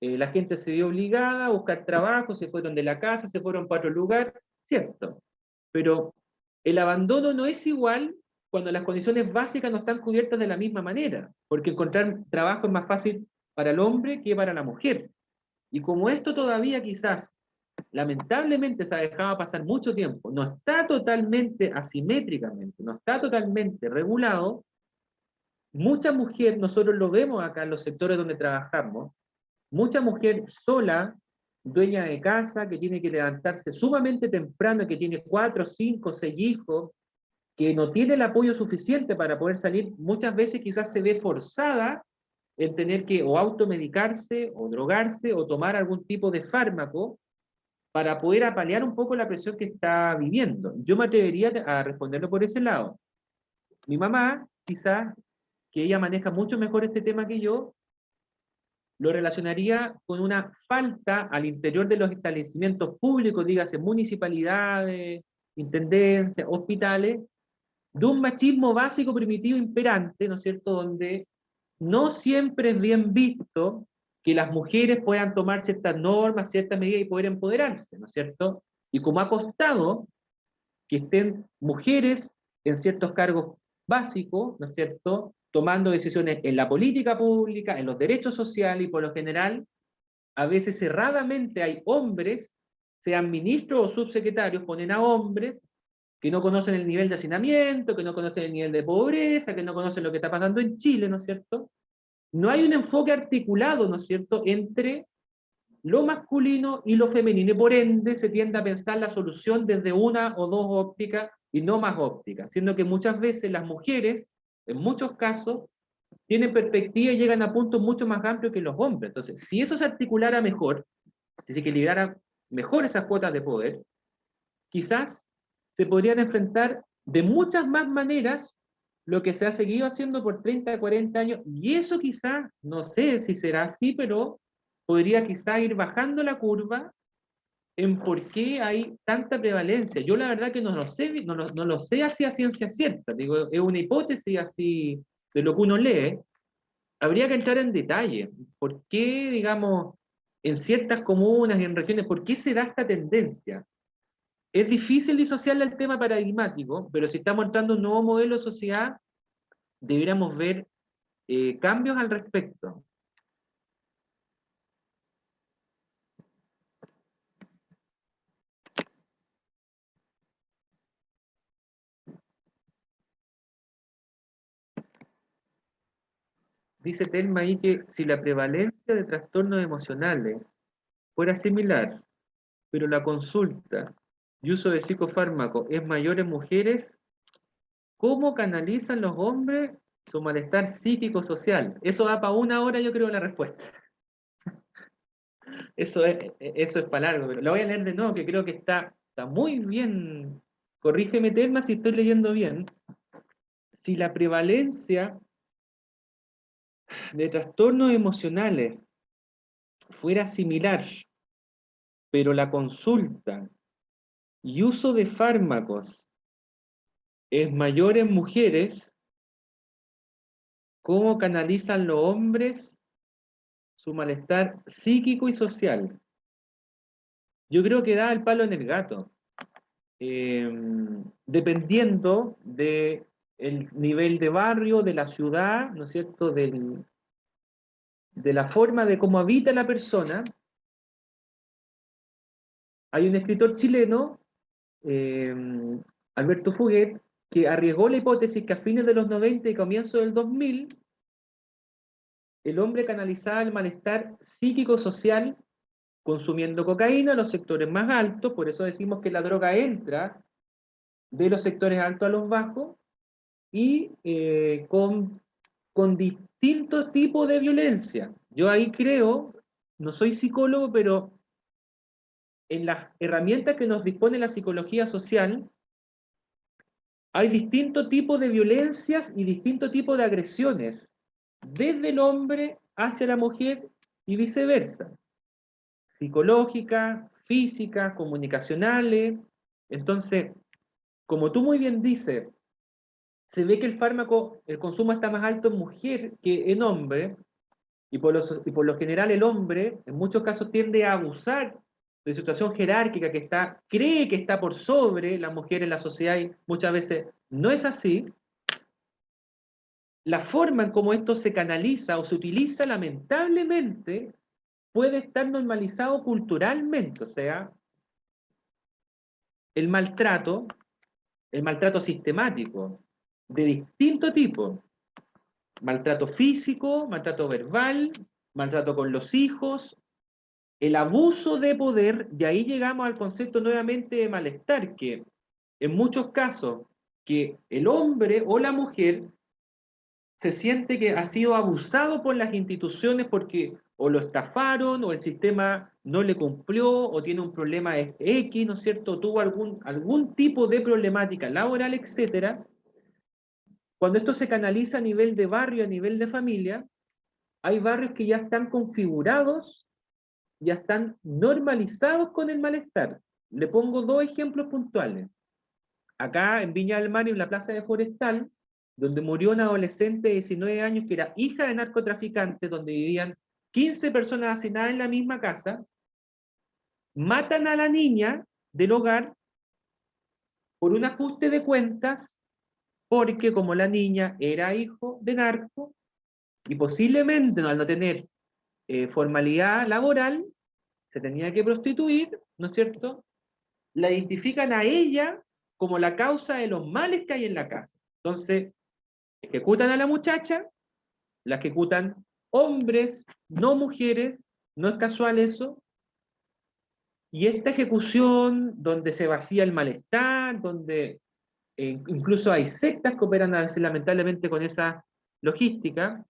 la gente se vio obligada a buscar trabajo, se fueron de la casa, se fueron para otro lugar, cierto, pero el abandono no es igual cuando las condiciones básicas no están cubiertas de la misma manera, porque encontrar trabajo es más fácil para el hombre que para la mujer. Y como esto todavía quizás, lamentablemente se ha dejado pasar mucho tiempo, no está totalmente asimétricamente, no está totalmente regulado, mucha mujer, nosotros lo vemos acá en los sectores donde trabajamos, mucha mujer sola, dueña de casa, que tiene que levantarse sumamente temprano, que tiene 4, 5, 6 hijos, que no tiene el apoyo suficiente para poder salir, muchas veces quizás se ve forzada en tener que o automedicarse, o drogarse, o tomar algún tipo de fármaco para poder apalear un poco la presión que está viviendo. Yo me atrevería a responderlo por ese lado. Mi mamá, quizás, que ella maneja mucho mejor este tema que yo, lo relacionaría con una falta al interior de los establecimientos públicos, dígase municipalidades, intendencias, hospitales, de un machismo básico, primitivo, imperante, ¿no es cierto?, donde no siempre es bien visto que las mujeres puedan tomar ciertas normas, ciertas medidas y poder empoderarse, ¿no es cierto? Y como ha costado que estén mujeres en ciertos cargos básicos, ¿no es cierto?, tomando decisiones en la política pública, en los derechos sociales, y por lo general, a veces cerradamente hay hombres, sean ministros o subsecretarios, ponen a hombres que no conocen el nivel de hacinamiento, que no conocen el nivel de pobreza, que no conocen lo que está pasando en Chile, ¿no es cierto? No hay un enfoque articulado, ¿no es cierto?, entre lo masculino y lo femenino, y por ende se tiende a pensar la solución desde una o dos ópticas y no más ópticas, siendo que muchas veces las mujeres, en muchos casos, tienen perspectiva y llegan a puntos mucho más amplios que los hombres. Entonces, si eso se articulara mejor, si se equilibrara mejor esas cuotas de poder, quizás se podrían enfrentar de muchas más maneras lo que se ha seguido haciendo por 30, 40 años, y eso quizás, no sé si será así, pero podría quizás ir bajando la curva en por qué hay tanta prevalencia. Yo la verdad que no lo sé, no lo sé así a ciencia cierta, digo, es una hipótesis así de lo que uno lee. Habría que entrar en detalle. ¿Por qué, digamos, en ciertas comunas y en regiones, por qué se da esta tendencia? Es difícil disociarle al tema paradigmático, pero si estamos entrando en un nuevo modelo de sociedad, deberíamos ver cambios al respecto. Dice Telma ahí que si la prevalencia de trastornos emocionales fuera similar, pero la consulta y uso de psicofármacos es mayor en mujeres, ¿cómo canalizan los hombres su malestar psíquico-social? Eso da para una hora, yo creo, la respuesta. Eso es para largo, pero lo voy a leer de nuevo, que creo que está muy bien. Corrígeme, Telma, si estoy leyendo bien. Si la prevalencia de trastornos emocionales fuera similar, pero la consulta y uso de fármacos es mayor en mujeres, ¿cómo canalizan los hombres su malestar psíquico y social? Yo creo que da el palo en el gato. Dependiendo del nivel de barrio, de la ciudad, ¿no es cierto?, de la forma de cómo habita la persona. Hay un escritor chileno, Alberto Fuguet, que arriesgó la hipótesis que a fines de los 90 y comienzo del 2000, el hombre canalizaba el malestar psíquico-social consumiendo cocaína en los sectores más altos, por eso decimos que la droga entra de los sectores altos a los bajos, y con distintos tipos de violencia. Yo ahí creo, no soy psicólogo, pero en las herramientas que nos dispone la psicología social, hay distintos tipos de violencias y distintos tipos de agresiones, desde el hombre hacia la mujer y viceversa. Psicológicas, físicas, comunicacionales. Entonces, como tú muy bien dices, se ve que el fármaco, el consumo está más alto en mujer que en hombre, y por lo general el hombre en muchos casos tiende a abusar de situación jerárquica cree que está por sobre la mujer en la sociedad y muchas veces no es así. La forma en cómo esto se canaliza o se utiliza lamentablemente puede estar normalizado culturalmente, o sea, el maltrato sistemático de distinto tipo. Maltrato físico, maltrato verbal, maltrato con los hijos, el abuso de poder, y ahí llegamos al concepto nuevamente de malestar, que en muchos casos que el hombre o la mujer se siente que ha sido abusado por las instituciones porque o lo estafaron, o el sistema no le cumplió, o tiene un problema X, ¿no es cierto? Tuvo algún tipo de problemática laboral, etcétera. Cuando esto se canaliza a nivel de barrio, a nivel de familia, hay barrios que ya están configurados, ya están normalizados con el malestar. Le pongo dos ejemplos puntuales. Acá en Viña del Mar, en la plaza de Forestal, donde murió una adolescente de 19 años que era hija de narcotraficantes, donde vivían 15 personas hacinadas en la misma casa, matan a la niña del hogar por un ajuste de cuentas, porque como la niña era hijo de narco, y posiblemente al no tener formalidad laboral, se tenía que prostituir, ¿no es cierto? La identifican a ella como la causa de los males que hay en la casa. Entonces, ejecutan a la muchacha, la ejecutan hombres, no mujeres, no es casual eso, y esta ejecución donde se vacía el malestar, donde incluso hay sectas que operan a veces lamentablemente con esa logística,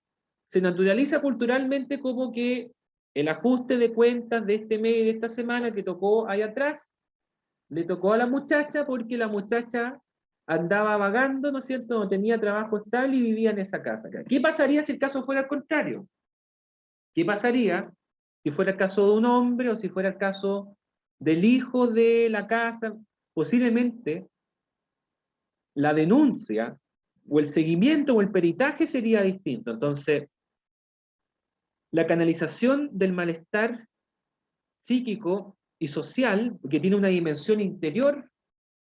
se naturaliza culturalmente como que el ajuste de cuentas de este mes y de esta semana que tocó ahí atrás, le tocó a la muchacha porque la muchacha andaba vagando, ¿no es cierto? No tenía trabajo estable y vivía en esa casa. ¿Qué pasaría si el caso fuera al contrario? ¿Qué pasaría si fuera el caso de un hombre o si fuera el caso del hijo de la casa? Posiblemente la denuncia o el seguimiento o el peritaje sería distinto. Entonces, la canalización del malestar psíquico y social, que tiene una dimensión interior,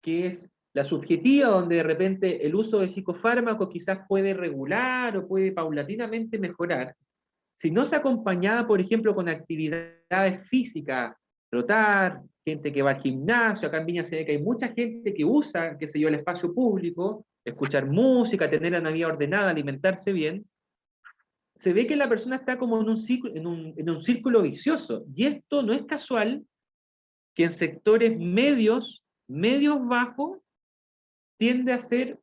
que es la subjetiva, donde de repente el uso de psicofármacos quizás puede regular o puede paulatinamente mejorar, si no se acompañada, por ejemplo, con actividades físicas, trotar, gente que va al gimnasio, acá en Viña se ve que hay mucha gente que usa, qué sé yo, el espacio público, escuchar música, tener una vida ordenada, alimentarse bien, se ve que la persona está como en un círculo vicioso. Y esto no es casual que en sectores medios bajos, tiende a ser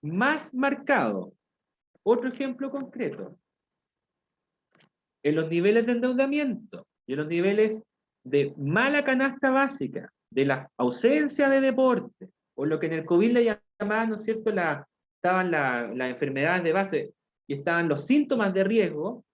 más marcado. Otro ejemplo concreto. En los niveles de endeudamiento y en los niveles de mala canasta básica, de la ausencia de deporte, o lo que en el COVID le llamaban, ¿no es cierto?, estaban las enfermedades de base y estaban los síntomas de riesgo,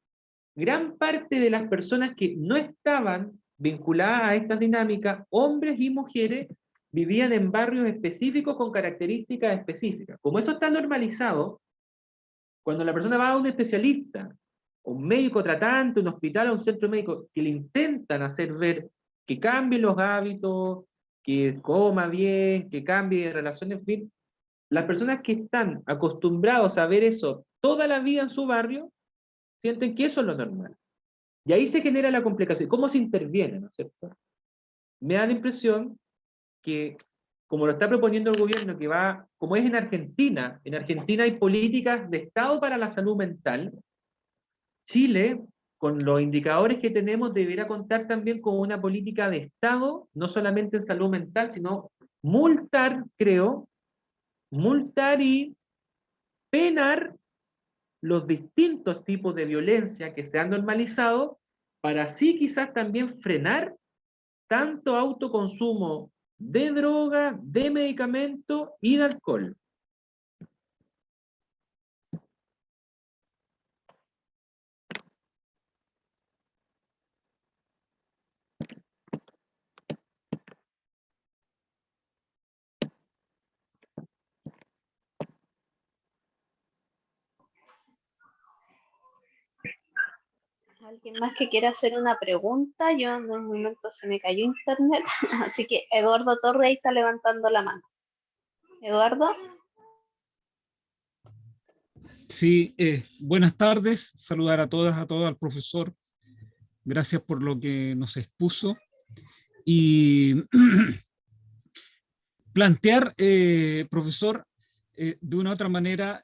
gran parte de las personas que no estaban vinculadas a estas dinámicas, hombres y mujeres vivían en barrios específicos con características específicas. Como eso está normalizado, cuando la persona va a un especialista, un médico tratante, un hospital, a un centro médico, que le intentan hacer ver que cambie los hábitos, que coma bien, que cambie de relaciones bien, las personas que están acostumbrados a ver eso toda la vida en su barrio, sienten que eso es lo normal. Y ahí se genera la complicación. ¿Cómo se interviene, no es cierto? Me da la impresión que, como lo está proponiendo el gobierno, que va, como es en Argentina hay políticas de Estado para la salud mental. Chile, con los indicadores que tenemos, deberá contar también con una política de Estado, no solamente en salud mental, sino multar, creo, multar y penar los distintos tipos de violencia que se han normalizado, para así quizás también frenar tanto autoconsumo de droga, de medicamento y de alcohol. ¿Alguien más que quiera hacer una pregunta? Yo en un momento se me cayó internet, así que Eduardo Torre ahí está levantando la mano. Eduardo. Sí, buenas tardes, saludar a todas, a todos, al profesor. Gracias por lo que nos expuso. Y plantear, profesor, de una u otra manera,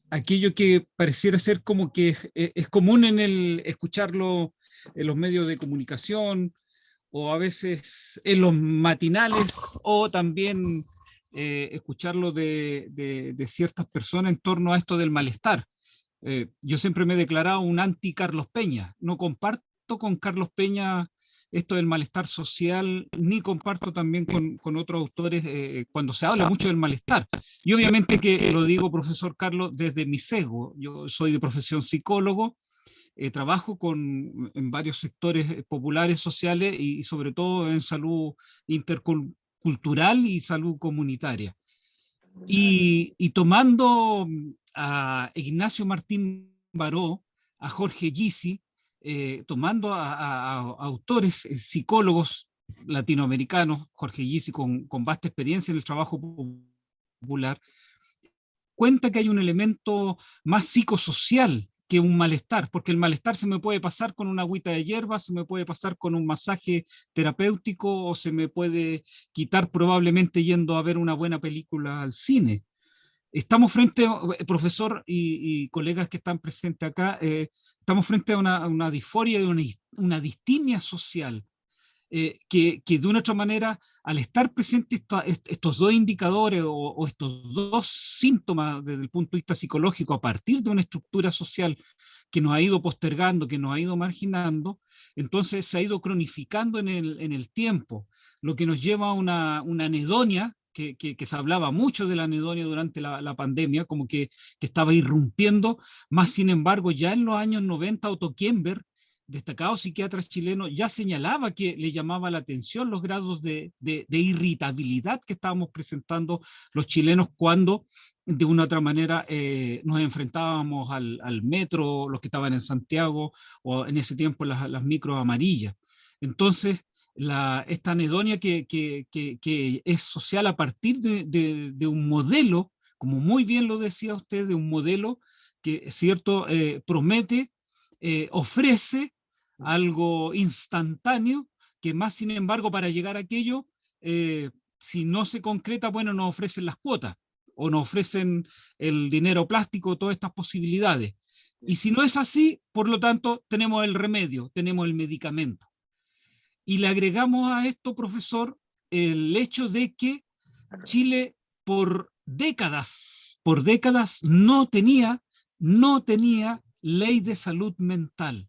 aquello que pareciera ser como que es común en el escucharlo en los medios de comunicación, o a veces en los matinales, o también escucharlo de ciertas personas en torno a esto del malestar. Yo siempre me he declarado un anti-Carlos Peña. No comparto con Carlos Peña esto del malestar social, ni comparto también con otros autores cuando se habla mucho del malestar. Y obviamente que lo digo, profesor Carlos, desde mi sesgo. Yo soy de profesión psicólogo, trabajo en varios sectores populares, sociales y sobre todo en salud intercultural y salud comunitaria. Y tomando a Ignacio Martín Baró, a Jorge Gysi, tomando a autores psicólogos latinoamericanos, Jorge Gysi con vasta experiencia en el trabajo popular, cuenta que hay un elemento más psicosocial que un malestar, porque el malestar se me puede pasar con una agüita de hierba, se me puede pasar con un masaje terapéutico o se me puede quitar probablemente yendo a ver una buena película al cine. Estamos frente, profesor y colegas que están presentes acá, estamos frente a una disforia, una distimia social, que de una u otra manera, al estar presentes estos dos indicadores o estos dos síntomas desde el punto de vista psicológico, a partir de una estructura social que nos ha ido postergando, que nos ha ido marginando, entonces se ha ido cronificando en el tiempo, lo que nos lleva a una anedonia, que se hablaba mucho de la anedonia durante la pandemia, como que estaba irrumpiendo, más sin embargo ya en los años 90 Otto Kemper, destacado psiquiatra chileno, ya señalaba que le llamaba la atención los grados de irritabilidad que estábamos presentando los chilenos cuando de una u otra manera nos enfrentábamos al metro, los que estaban en Santiago, o en ese tiempo las micros amarillas. Entonces, esta anedonia que es social a partir de un modelo, como muy bien lo decía usted, de un modelo que, cierto, promete, ofrece algo instantáneo, que más sin embargo para llegar a aquello, si no se concreta, bueno, nos ofrecen las cuotas, o nos ofrecen el dinero plástico, todas estas posibilidades. Y si no es así, por lo tanto, tenemos el remedio, tenemos el medicamento. Y le agregamos a esto, profesor, el hecho de que Chile por décadas no tenía ley de salud mental.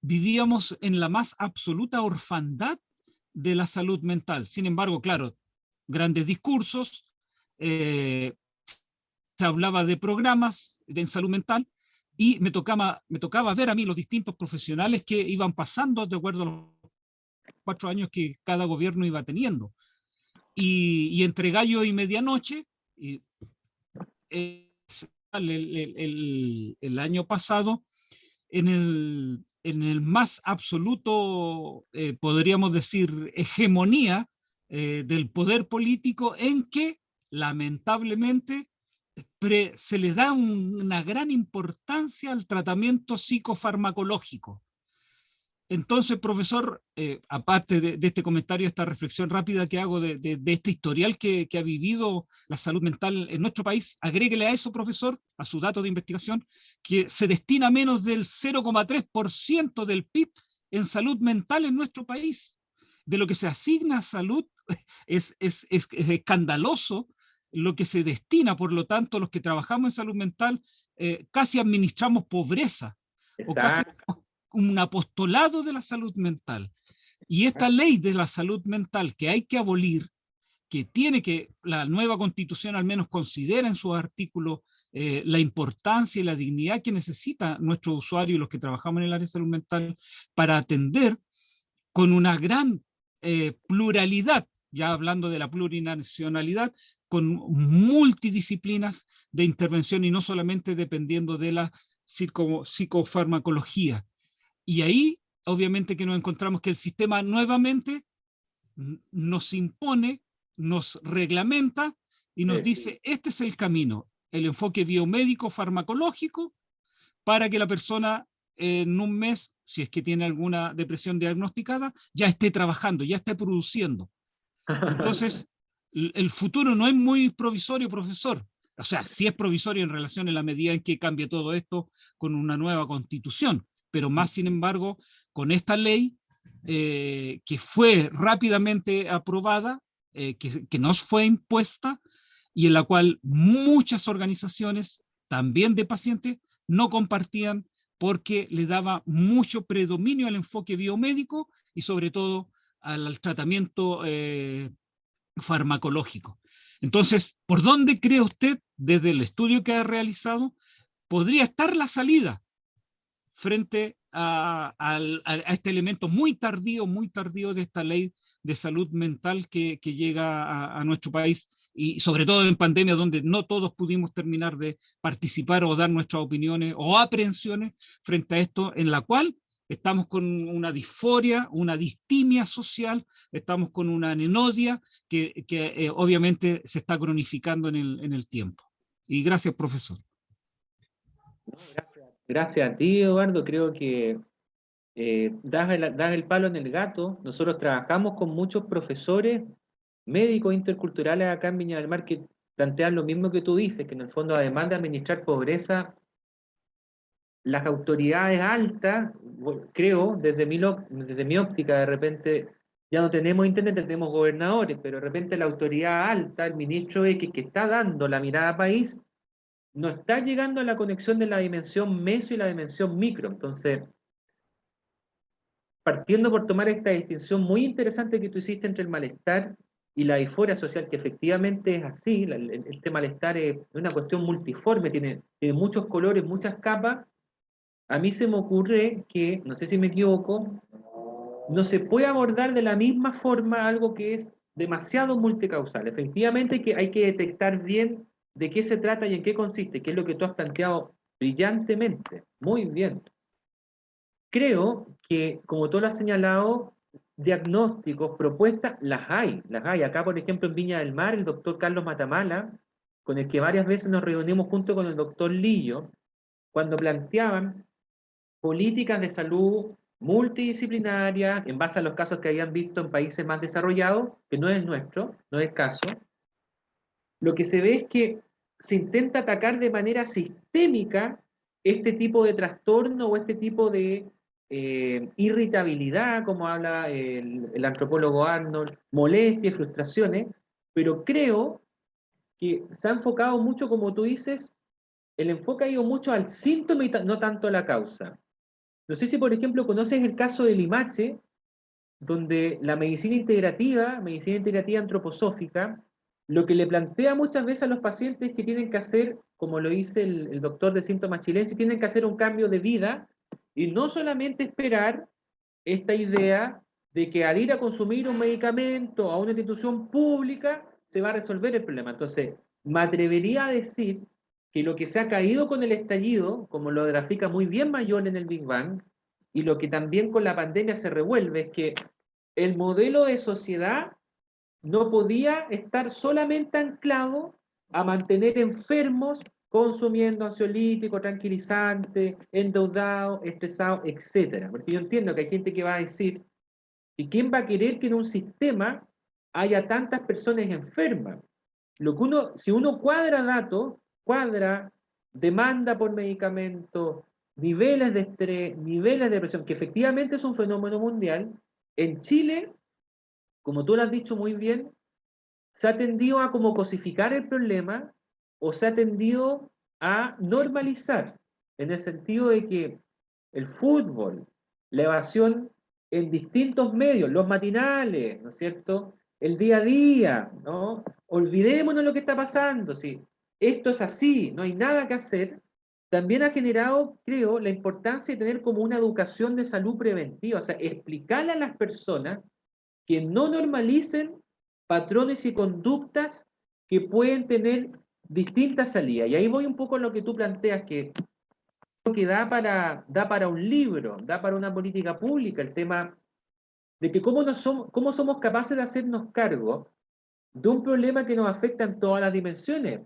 Vivíamos en la más absoluta orfandad de la salud mental. Sin embargo, claro, grandes discursos, se hablaba de programas en salud mental, y me tocaba ver a mí los distintos profesionales que iban pasando de acuerdo a los 4 años que cada gobierno iba teniendo. Y entre gallo y medianoche, el año pasado, en el más absoluto, podríamos decir, hegemonía del poder político, en que lamentablemente se le da una gran importancia al tratamiento psicofarmacológico. Entonces, profesor, aparte de este comentario, esta reflexión rápida que hago de este historial que ha vivido la salud mental en nuestro país, agréguele a eso, profesor, a su dato de investigación, que se destina menos del 0,3% del PIB en salud mental en nuestro país. De lo que se asigna a salud es escandaloso lo que se destina. Por lo tanto, los que trabajamos en salud mental casi administramos pobreza. O casi un apostolado de la salud mental. Y esta ley de la salud mental que hay que abolir, que tiene que, la nueva constitución al menos considera en sus artículos la importancia y la dignidad que necesita nuestro usuario y los que trabajamos en el área de salud mental para atender con una gran pluralidad, ya hablando de la plurinacionalidad, con multidisciplinas de intervención y no solamente dependiendo de la psicofarmacología. Y ahí, obviamente, que nos encontramos que el sistema nuevamente nos impone, nos reglamenta y nos dice, este es el camino, el enfoque biomédico farmacológico para que la persona en un mes, si es que tiene alguna depresión diagnosticada, ya esté trabajando, ya esté produciendo. Entonces, el futuro no es muy provisorio, profesor. O sea, sí es provisorio en relación a la medida en que cambie todo esto con una nueva constitución, pero más sin embargo, con esta ley que fue rápidamente aprobada, que nos fue impuesta y en la cual muchas organizaciones, también de pacientes, no compartían porque le daba mucho predominio al enfoque biomédico y sobre todo al tratamiento farmacológico. Entonces, ¿por dónde cree usted, desde el estudio que ha realizado, podría estar la salida frente a este elemento muy tardío de esta ley de salud mental que llega a nuestro país, y sobre todo en pandemia, donde no todos pudimos terminar de participar o dar nuestras opiniones o aprehensiones frente a esto, en la cual estamos con una disforia, una distimia social, estamos con una anenodia que obviamente se está cronificando en el tiempo. Y gracias, profesor. Gracias a ti, Eduardo. Creo que das el palo en el gato. Nosotros trabajamos con muchos profesores médicos interculturales acá en Viña del Mar que plantean lo mismo que tú dices, que en el fondo, además de administrar pobreza, las autoridades altas, creo, desde mi óptica, de repente ya no tenemos intendentes, tenemos gobernadores, pero de repente la autoridad alta, el ministro X, que está dando la mirada país, no está llegando a la conexión de la dimensión meso y la dimensión micro. Entonces, partiendo por tomar esta distinción muy interesante que tú hiciste entre el malestar y la disforia social, que efectivamente es así, este malestar es una cuestión multiforme, tiene muchos colores, muchas capas. A mí se me ocurre que, no sé si me equivoco, no se puede abordar de la misma forma algo que es demasiado multicausal. Efectivamente que hay que detectar bien de qué se trata y en qué consiste, que es lo que tú has planteado brillantemente. Muy bien. Creo que, como tú lo has señalado, diagnósticos, propuestas, las hay. Acá, por ejemplo, en Viña del Mar, el doctor Carlos Matamala, con el que varias veces nos reunimos junto con el doctor Lillo, cuando planteaban políticas de salud multidisciplinarias en base a los casos que habían visto en países más desarrollados, que no es el nuestro, no es el caso, lo que se ve es que se intenta atacar de manera sistémica este tipo de trastorno o este tipo de irritabilidad, como habla el antropólogo Arnold, molestias, frustraciones, pero creo que se ha enfocado mucho, como tú dices, el enfoque ha ido mucho al síntoma y no tanto a la causa. No sé si, por ejemplo, conoces el caso de Limache, donde la medicina integrativa antroposófica, lo que le plantea muchas veces a los pacientes es que tienen que hacer, como lo dice el doctor de síntomas chilenses, tienen que hacer un cambio de vida y no solamente esperar esta idea de que al ir a consumir un medicamento a una institución pública se va a resolver el problema. Entonces, me atrevería a decir que lo que se ha caído con el estallido, como lo grafica muy bien Mayol en el Big Bang, y lo que también con la pandemia se revuelve, es que el modelo de sociedad no podía estar solamente anclado a mantener enfermos consumiendo ansiolíticos, tranquilizantes, endeudados, estresados, etc. Porque yo entiendo que hay gente que va a decir, ¿y quién va a querer que en un sistema haya tantas personas enfermas? Lo que si uno cuadra datos, cuadra demanda por medicamentos, niveles de estrés, niveles de depresión, que efectivamente es un fenómeno mundial, en Chile, como tú lo has dicho muy bien, se ha tendido a como cosificar el problema o se ha tendido a normalizar, en el sentido de que el fútbol, la evasión en distintos medios, los matinales, ¿no es cierto? El día a día, ¿no? Olvidémonos lo que está pasando, sí. Esto es así, no hay nada que hacer. También ha generado, creo, la importancia de tener como una educación de salud preventiva, o sea, explicarle a las personas que no normalicen patrones y conductas que pueden tener distintas salidas. Y ahí voy un poco a lo que tú planteas, que da para un libro, da para una política pública, el tema de que cómo somos capaces de hacernos cargo de un problema que nos afecta en todas las dimensiones.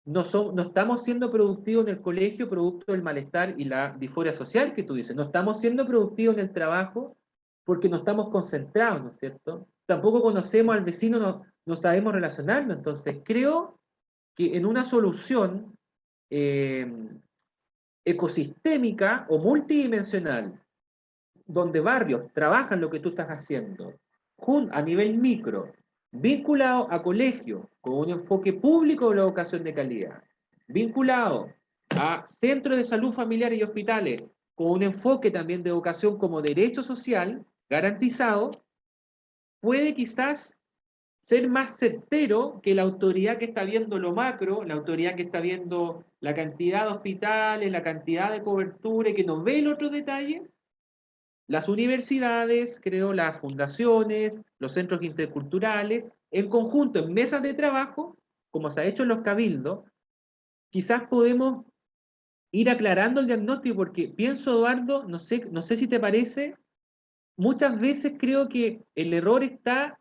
No estamos siendo productivos en el colegio producto del malestar y la disforia social que tú dices. No estamos siendo productivos en el trabajo porque no estamos concentrados, ¿no es cierto? Tampoco conocemos al vecino, no sabemos relacionarnos. Entonces, creo que en una solución eh, ecosistémica o multidimensional, donde barrios trabajan lo que tú estás haciendo, a nivel micro, vinculado a colegios, con un enfoque público de la educación de calidad, vinculado a centros de salud familiares y hospitales, con un enfoque también de educación como derecho social garantizado, puede quizás ser más certero que la autoridad que está viendo lo macro, la autoridad que está viendo la cantidad de hospitales, la cantidad de cobertura y que no ve el otro detalle. Las universidades, creo, las fundaciones, los centros interculturales, en conjunto, en mesas de trabajo, como se ha hecho en los cabildos, quizás podemos ir aclarando el diagnóstico, porque pienso, Eduardo, no sé si te parece, muchas veces creo que el error está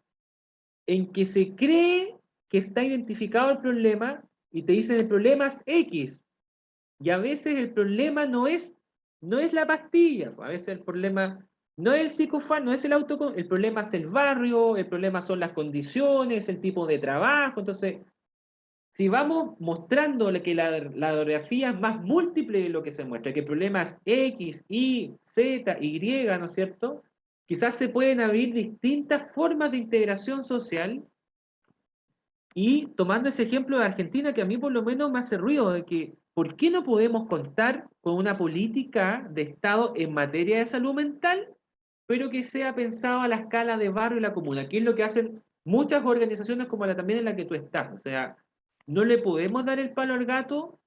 en que se cree que está identificado el problema y te dicen el problema es X, y a veces el problema no es la pastilla, a veces el problema no es el psicofármaco, no es el el problema es el barrio, el problema son las condiciones, el tipo de trabajo. Entonces, si vamos mostrando que la radiografía es más múltiple de lo que se muestra, que el problema es X, Y, Z, Y, ¿no es cierto? Quizás se pueden abrir distintas formas de integración social. Y tomando ese ejemplo de Argentina, que a mí por lo menos me hace ruido, de que ¿por qué no podemos contar con una política de Estado en materia de salud mental, pero que sea pensado a la escala de barrio y la comuna? Que es lo que hacen muchas organizaciones como la también en la que tú estás. O sea, no le podemos dar el palo al gato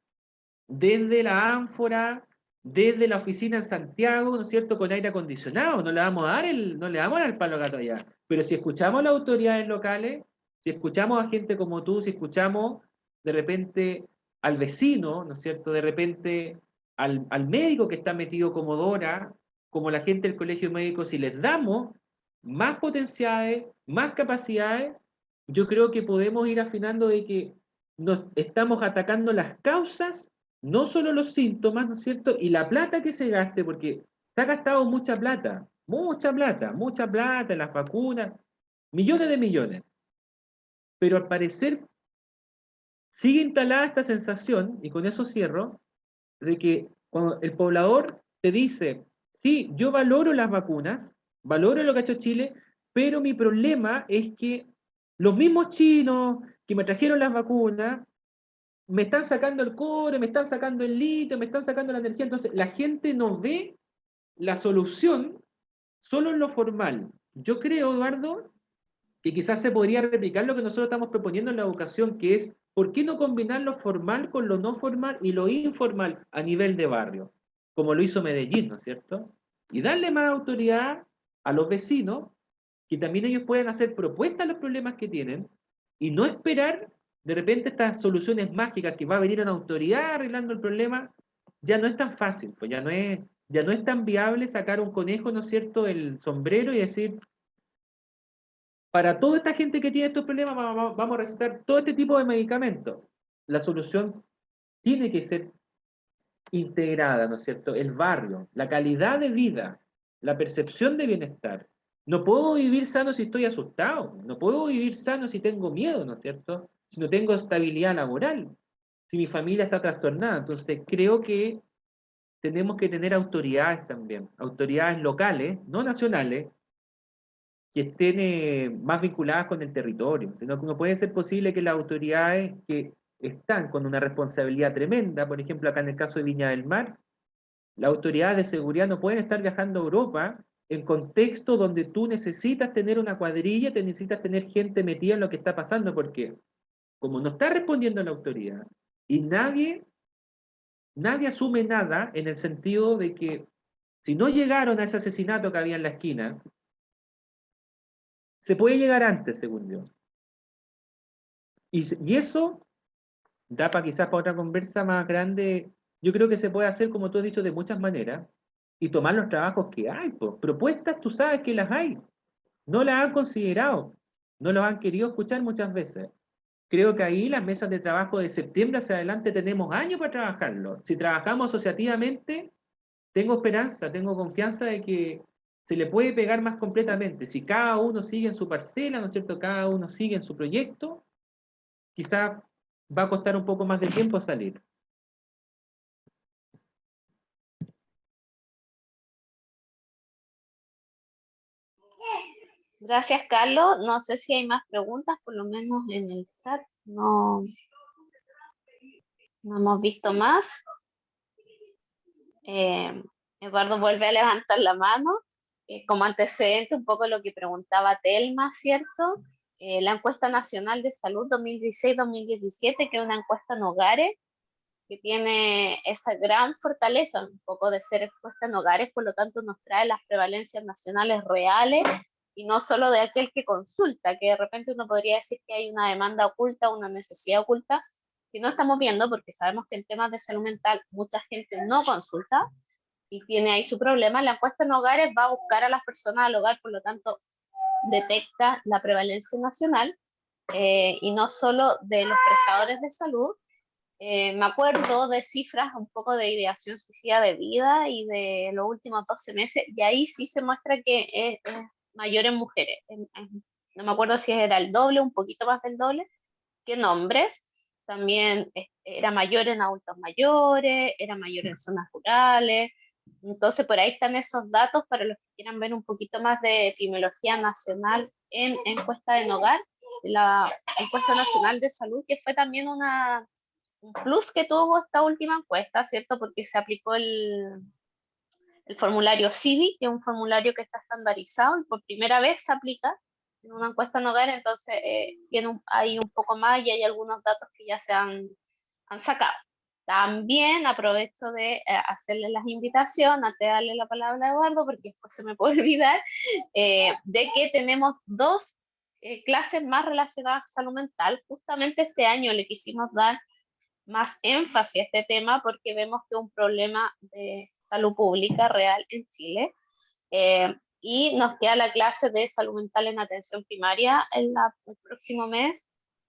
desde la ánfora, desde la oficina en Santiago, ¿no es cierto?, con aire acondicionado. No le damos el palo al gato allá. Pero si escuchamos a las autoridades locales, si escuchamos a gente como tú, si escuchamos de repente al vecino, ¿no es cierto?, de repente al médico que está metido como Dora, como la gente del colegio médico, si les damos más potenciales, más capacidades, yo creo que podemos ir afinando de que nos estamos atacando las causas, no solo los síntomas, ¿no es cierto? Y la plata que se gaste, porque se ha gastado mucha plata en las vacunas, millones de millones. Pero al parecer sigue instalada esta sensación, y con eso cierro, de que cuando el poblador te dice, sí, yo valoro las vacunas, valoro lo que ha hecho Chile, pero mi problema es que los mismos chinos que me trajeron las vacunas me están sacando el cobre, me están sacando el litio, me están sacando la energía. Entonces, la gente no ve la solución solo en lo formal. Yo creo, Eduardo, que quizás se podría replicar lo que nosotros estamos proponiendo en la educación, que es, ¿por qué no combinar lo formal con lo no formal y lo informal a nivel de barrio? Como lo hizo Medellín, ¿no es cierto? Y darle más autoridad a los vecinos, que también ellos puedan hacer propuestas a los problemas que tienen, y no esperar de repente estas soluciones mágicas que va a venir una autoridad arreglando el problema. Ya no es tan fácil, pues ya no es tan viable sacar un conejo, ¿no es cierto?, el sombrero y decir, para toda esta gente que tiene estos problemas vamos a recetar todo este tipo de medicamentos. La solución tiene que ser integrada, ¿no es cierto? El barrio, la calidad de vida, la percepción de bienestar. No puedo vivir sano si estoy asustado, no puedo vivir sano si tengo miedo, ¿no es cierto? Si no tengo estabilidad laboral, si mi familia está trastornada. Entonces creo que tenemos que tener autoridades también, autoridades locales, no nacionales, que estén más vinculadas con el territorio. No puede ser posible que las autoridades que están con una responsabilidad tremenda, por ejemplo, acá en el caso de Viña del Mar, las autoridades de seguridad no pueden estar viajando a Europa en contexto donde tú necesitas tener una cuadrilla, te necesitas tener gente metida en lo que está pasando, porque como no está respondiendo la autoridad y nadie asume nada en el sentido de que si no llegaron a ese asesinato que había en la esquina, se puede llegar antes, según yo. Y eso da para quizás para otra conversa más grande. Yo creo que se puede hacer, como tú has dicho, de muchas maneras y tomar los trabajos que hay. Pues. Propuestas, tú sabes que las hay. No las han considerado, no las han querido escuchar muchas veces. Creo que ahí las mesas de trabajo de septiembre hacia adelante tenemos años para trabajarlo. Si trabajamos asociativamente, tengo esperanza, tengo confianza de que se le puede pegar más completamente. Si cada uno sigue en su parcela, ¿no es cierto? Cada uno sigue en su proyecto, quizá va a costar un poco más de tiempo salir. Gracias, Carlos. No sé si hay más preguntas, por lo menos en el chat. No hemos visto más. Eduardo vuelve a levantar la mano. Como antecedente, un poco lo que preguntaba Telma, ¿cierto? La encuesta nacional de salud 2016-2017, que es una encuesta en hogares, que tiene esa gran fortaleza, un poco de ser encuesta en hogares, por lo tanto nos trae las prevalencias nacionales reales y no solo de aquel que consulta, que de repente uno podría decir que hay una demanda oculta, una necesidad oculta, que no estamos viendo porque sabemos que en temas de salud mental mucha gente no consulta y tiene ahí su problema. La encuesta en hogares va a buscar a las personas al hogar, por lo tanto detecta la prevalencia nacional y no solo de los prestadores de salud. Me acuerdo de cifras un poco de ideación suicida de vida y de los últimos 12 meses, y ahí sí se muestra que es mayor en mujeres. No me acuerdo si era el doble, un poquito más del doble, que en hombres. También era mayor en adultos mayores, era mayor en zonas rurales. Entonces, por ahí están esos datos para los que quieran ver un poquito más de epidemiología nacional en encuesta en hogar, la encuesta nacional de salud, que fue también un plus que tuvo esta última encuesta, ¿cierto? Porque se aplicó el formulario CIDI, que es un formulario que está estandarizado y por primera vez se aplica en una encuesta en hogar, entonces tiene hay un poco más y hay algunos datos que ya se han sacado. También aprovecho de hacerle las invitaciones, antes de darle la palabra a Eduardo, porque después se me puede olvidar, de que tenemos dos clases más relacionadas a salud mental. Justamente este año le quisimos dar más énfasis a este tema porque vemos que es un problema de salud pública real en Chile. Y nos queda la clase de salud mental en atención primaria el próximo mes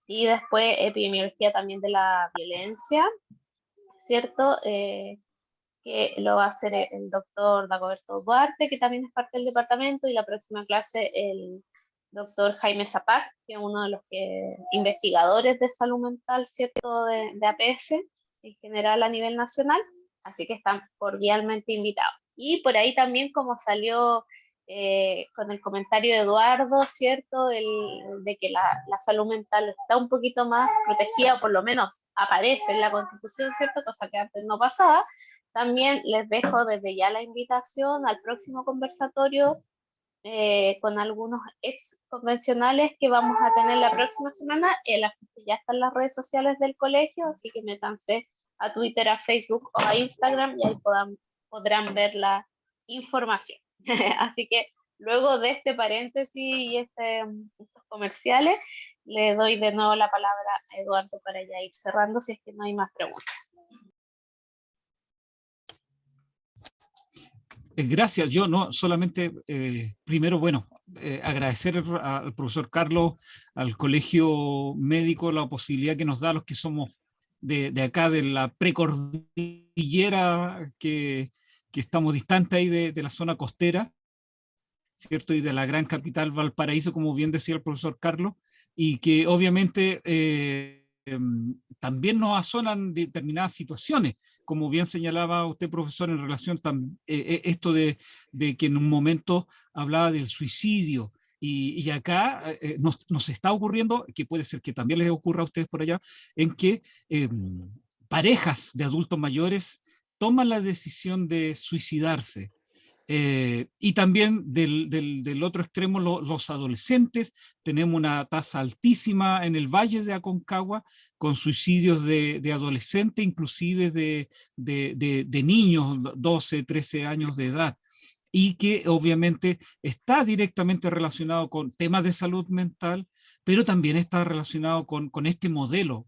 y después epidemiología también de la violencia, ¿cierto? Que lo va a hacer el doctor Dagoberto Duarte, que también es parte del departamento, y la próxima clase el doctor Jaime Zapac, que es uno de los investigadores de salud mental, ¿cierto?, de APS en general a nivel nacional, así que están cordialmente invitados. Y por ahí también, como salió con el comentario de Eduardo, ¿cierto?, de que la salud mental está un poquito más protegida, o por lo menos aparece en la Constitución, ¿cierto?, cosa que antes no pasaba. También les dejo desde ya la invitación al próximo conversatorio con algunos ex convencionales que vamos a tener la próxima semana. El afiche ya está en las redes sociales del colegio, así que métanse a Twitter, a Facebook o a Instagram y ahí podrán ver la información. Así que luego de este paréntesis y estos comerciales, le doy de nuevo la palabra a Eduardo para ya ir cerrando, si es que no hay más preguntas. Gracias. Yo no solamente, primero, bueno, agradecer al profesor Carlos, al Colegio Médico, la posibilidad que nos da a los que somos de acá, de la precordillera, que estamos distantes ahí de la zona costera, ¿cierto? Y de la gran capital Valparaíso, como bien decía el profesor Carlos, y que obviamente también nos asolan determinadas situaciones, como bien señalaba usted, profesor, en relación a esto de que en un momento hablaba del suicidio, y acá nos está ocurriendo, que puede ser que también les ocurra a ustedes por allá, en que parejas de adultos mayores toman la decisión de suicidarse. Y también del otro extremo, los adolescentes. Tenemos una tasa altísima en el Valle de Aconcagua con suicidios de adolescentes, inclusive de niños, 12, 13 años de edad, y que obviamente está directamente relacionado con temas de salud mental, pero también está relacionado con este modelo,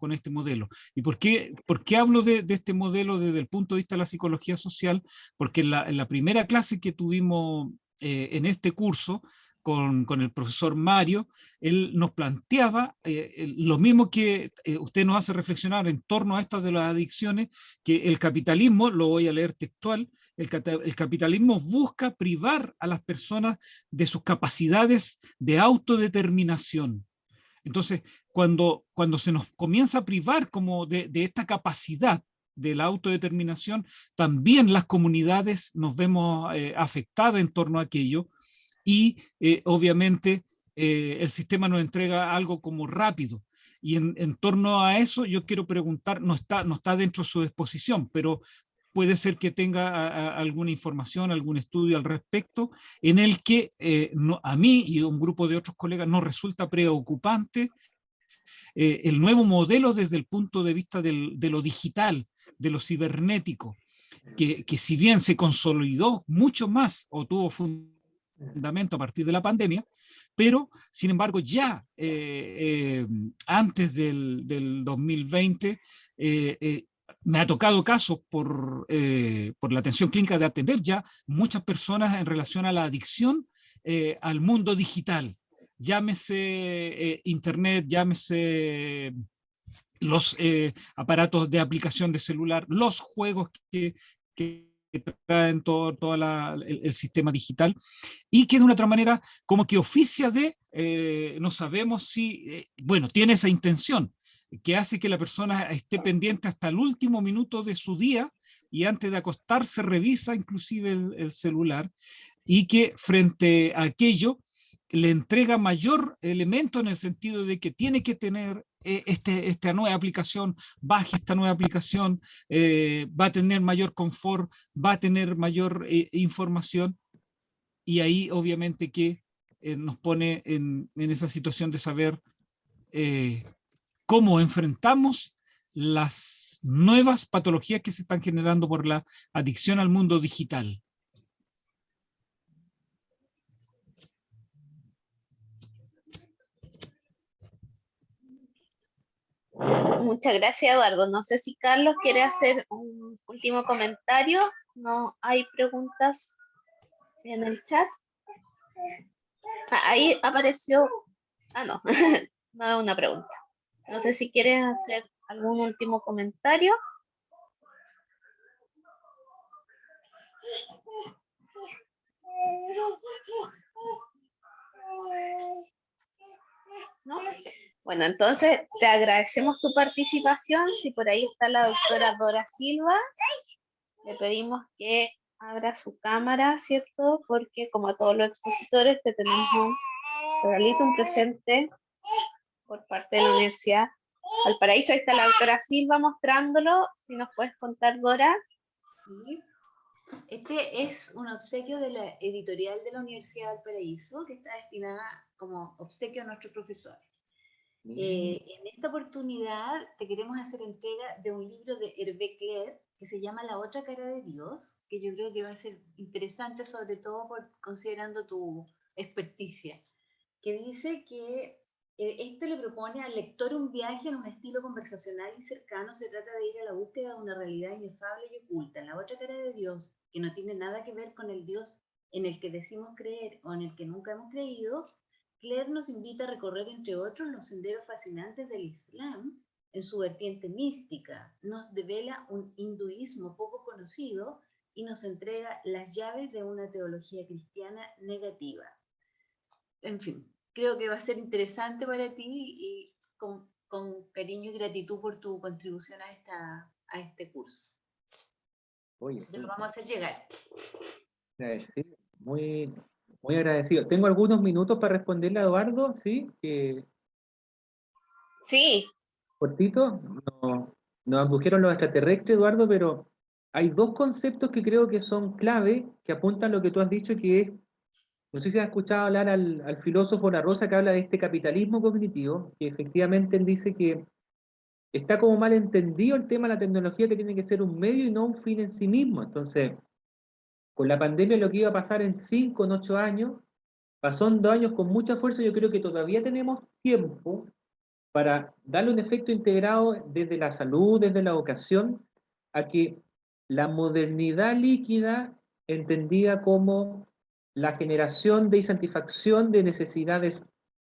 ¿Y por qué hablo de este modelo desde el punto de vista de la psicología social? Porque en la primera clase que tuvimos en este curso, con el profesor Mario, él nos planteaba lo mismo que usted nos hace reflexionar en torno a esto de las adicciones, que el capitalismo, lo voy a leer textual, el capitalismo busca privar a las personas de sus capacidades de autodeterminación. Entonces, cuando se nos comienza a privar como de esta capacidad de la autodeterminación, también las comunidades nos vemos afectadas en torno a aquello, y obviamente el sistema nos entrega algo como rápido. Y en torno a eso yo quiero preguntar, no está dentro de su exposición, pero puede ser que tenga alguna información, algún estudio al respecto, en el que a mí y a un grupo de otros colegas nos resulta preocupante el nuevo modelo desde el punto de vista de lo digital, de lo cibernético, que si bien se consolidó mucho más o tuvo fundamento a partir de la pandemia, pero sin embargo ya antes del 2020 me ha tocado casos por la atención clínica de atender ya muchas personas en relación a la adicción al mundo digital. Llámese internet, llámese los aparatos de aplicación de celular, los juegos que traen todo el sistema digital, y que de una otra manera como que oficia no sabemos si, bueno, tiene esa intención, que hace que la persona esté pendiente hasta el último minuto de su día, y antes de acostarse revisa inclusive el celular, y que frente a aquello le entrega mayor elemento en el sentido de que tiene que tener esta nueva aplicación, baje esta nueva aplicación, va a tener mayor confort, va a tener mayor información, y ahí obviamente que nos pone en esa situación de saber cómo enfrentamos las nuevas patologías que se están generando por la adicción al mundo digital. Muchas gracias, Eduardo. No sé si Carlos quiere hacer un último comentario. No hay preguntas en el chat. Ahí apareció. No, no es una pregunta. No sé si quieres hacer algún último comentario. ¿No? Bueno, entonces te agradecemos tu participación. Si por ahí está la doctora Dora Silva, le pedimos que abra su cámara, ¿cierto? Porque como a todos los expositores te tenemos un regalito, un presente por parte de la Universidad Valparaíso. Ahí está la doctora Silva mostrándolo. Si nos puedes contar, Dora. Sí. Este es un obsequio de la editorial de la Universidad de Valparaíso, que está destinada como obsequio a nuestros profesores. En esta oportunidad te queremos hacer entrega de un libro de Hervé Clair que se llama La otra cara de Dios, que yo creo que va a ser interesante, sobre todo considerando tu experticia, que dice que esto le propone al lector un viaje en un estilo conversacional y cercano. Se trata de ir a la búsqueda de una realidad inefable y oculta, la otra cara de Dios, que no tiene nada que ver con el Dios en el que decimos creer o en el que nunca hemos creído. Claire nos invita a recorrer, entre otros, los senderos fascinantes del Islam en su vertiente mística, nos devela un hinduismo poco conocido y nos entrega las llaves de una teología cristiana negativa. En fin, creo que va a ser interesante para ti y con cariño y gratitud por tu contribución a este curso. Oye, Te lo vamos a hacer llegar. agradecido, muy, muy agradecido. Tengo algunos minutos para responderle a Eduardo, ¿sí? Sí, Cortito, nos abdujeron los extraterrestres, Eduardo, pero hay dos conceptos que creo que son clave, que apuntan a lo que tú has dicho, que es, no sé si has escuchado hablar al filósofo La Rosa, que habla de este capitalismo cognitivo, que efectivamente él dice que está como mal entendido el tema de la tecnología, que tiene que ser un medio y no un fin en sí mismo. Entonces, con la pandemia lo que iba a pasar en 5, en 8 años, pasó en 2 años con mucha fuerza. Yo creo que todavía tenemos tiempo para darle un efecto integrado desde la salud, desde la educación, a que la modernidad líquida, entendida como la generación de insatisfacción de necesidades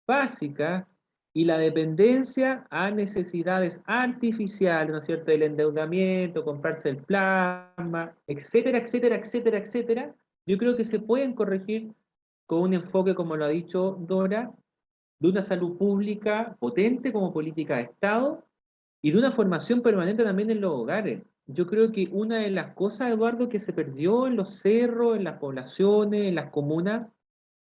básicas y la dependencia a necesidades artificiales, ¿no es cierto?, el endeudamiento, comprarse el plasma, etcétera, etcétera, etcétera, etcétera, yo creo que se pueden corregir con un enfoque, como lo ha dicho Dora, de una salud pública potente como política de Estado y de una formación permanente también en los hogares. Yo creo que una de las cosas, Eduardo, que se perdió en los cerros, en las poblaciones, en las comunas,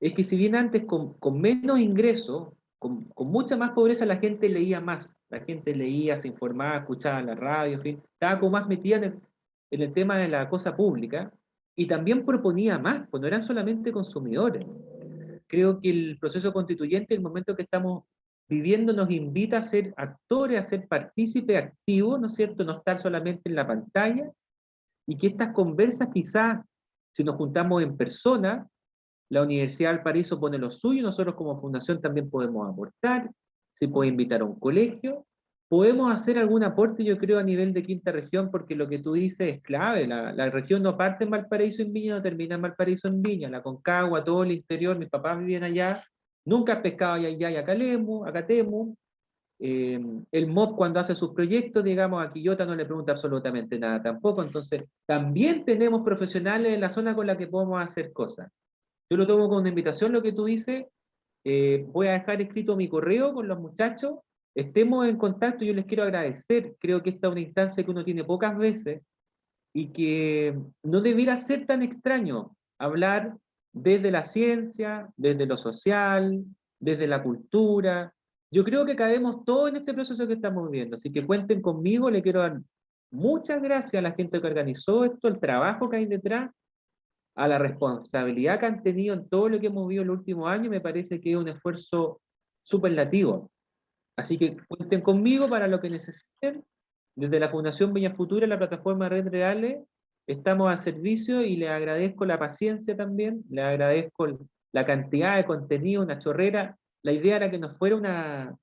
es que si bien antes con menos ingresos, con mucha más pobreza, la gente leía más. La gente leía, se informaba, escuchaba la radio, en fin, estaba como más metida en el tema de la cosa pública y también proponía más, pues no eran solamente consumidores. Creo que el proceso constituyente, el momento que estamos viviendo, nos invita a ser actores, a ser partícipes activos, ¿no es cierto? No estar solamente en la pantalla, y que estas conversas quizás, si nos juntamos en persona, la Universidad de Valparaíso pone lo suyo, nosotros como fundación también podemos aportar, se puede invitar a un colegio, podemos hacer algún aporte, yo creo, a nivel de quinta región, porque lo que tú dices es clave, la región no parte en Valparaíso en Viña, no termina en Valparaíso en Viña, la Concagua, todo el interior, mis papás vivían allá, nunca has pescado allá y acá Catemu, el MOB cuando hace sus proyectos, digamos, a Quillota no le pregunta absolutamente nada tampoco, entonces también tenemos profesionales en la zona con la que podemos hacer cosas. Yo lo tomo como una invitación, lo que tú dices. Voy a dejar escrito mi correo con los muchachos. Estemos en contacto. Yo les quiero agradecer. Creo que esta es una instancia que uno tiene pocas veces y que no debiera ser tan extraño hablar desde la ciencia, desde lo social, desde la cultura. Yo creo que cabemos todos en este proceso que estamos viviendo. Así que cuenten conmigo. Le quiero dar muchas gracias a la gente que organizó esto, el trabajo que hay detrás, a la responsabilidad que han tenido en todo lo que hemos vivido el último año. Me parece que es un esfuerzo superlativo. Así que cuenten conmigo para lo que necesiten. Desde la Fundación Viña Futura, la plataforma Red Reales, estamos al servicio y les agradezco la paciencia también, les agradezco la cantidad de contenido, una chorrera. La idea era que nos fuera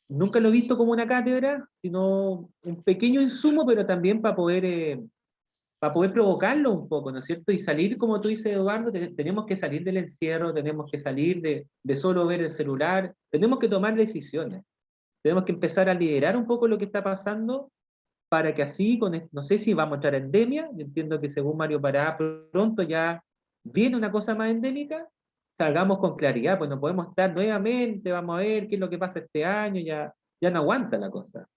nunca lo he visto como una cátedra, sino un pequeño insumo, pero también para poder provocarlo un poco, ¿no es cierto? Y salir, como tú dices, Eduardo, tenemos que salir del encierro, tenemos que salir de solo ver el celular, tenemos que tomar decisiones, tenemos que empezar a liderar un poco lo que está pasando para que así, no sé si vamos a entrar a endemia, yo entiendo que según Mario Pará, pronto ya viene una cosa más endémica, salgamos con claridad, pues no podemos estar nuevamente, vamos a ver qué es lo que pasa este año, ya no aguanta la cosa.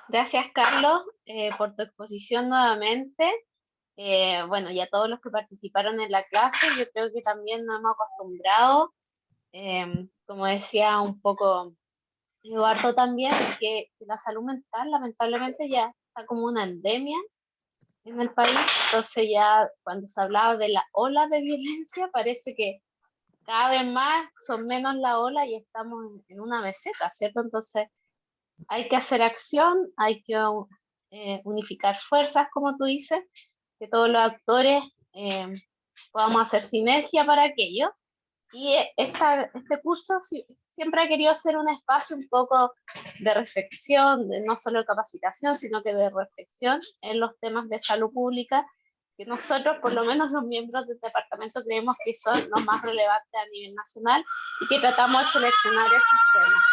gracias Carlos por tu exposición nuevamente. Bueno, y a todos los que participaron en la clase, yo creo que también nos hemos acostumbrado, como decía un poco Eduardo, también, es que la salud mental lamentablemente ya está como una endemia en el país. Entonces ya cuando se hablaba de la ola de violencia, parece que cada vez más son menos la ola y estamos en una meseta, ¿cierto? Entonces hay que hacer acción, hay que unificar fuerzas, como tú dices, que todos los actores podamos hacer sinergia para aquello. Y este curso siempre ha querido ser un espacio un poco de reflexión, no solo de capacitación, sino que de reflexión en los temas de salud pública, que nosotros, por lo menos los miembros del departamento, creemos que son los más relevantes a nivel nacional y que tratamos de seleccionar esos temas.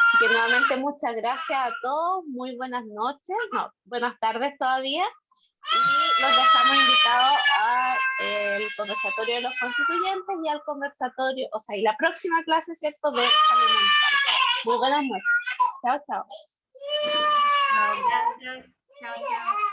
Así que nuevamente muchas gracias a todos, muy buenas noches, no, buenas tardes todavía, y los dejamos invitados al conversatorio de los constituyentes y al conversatorio, o sea, y la próxima clase, ¿cierto?, de salud mental. Muy buenas noches. Chao, chao. Chao, gracias. Chao, chao.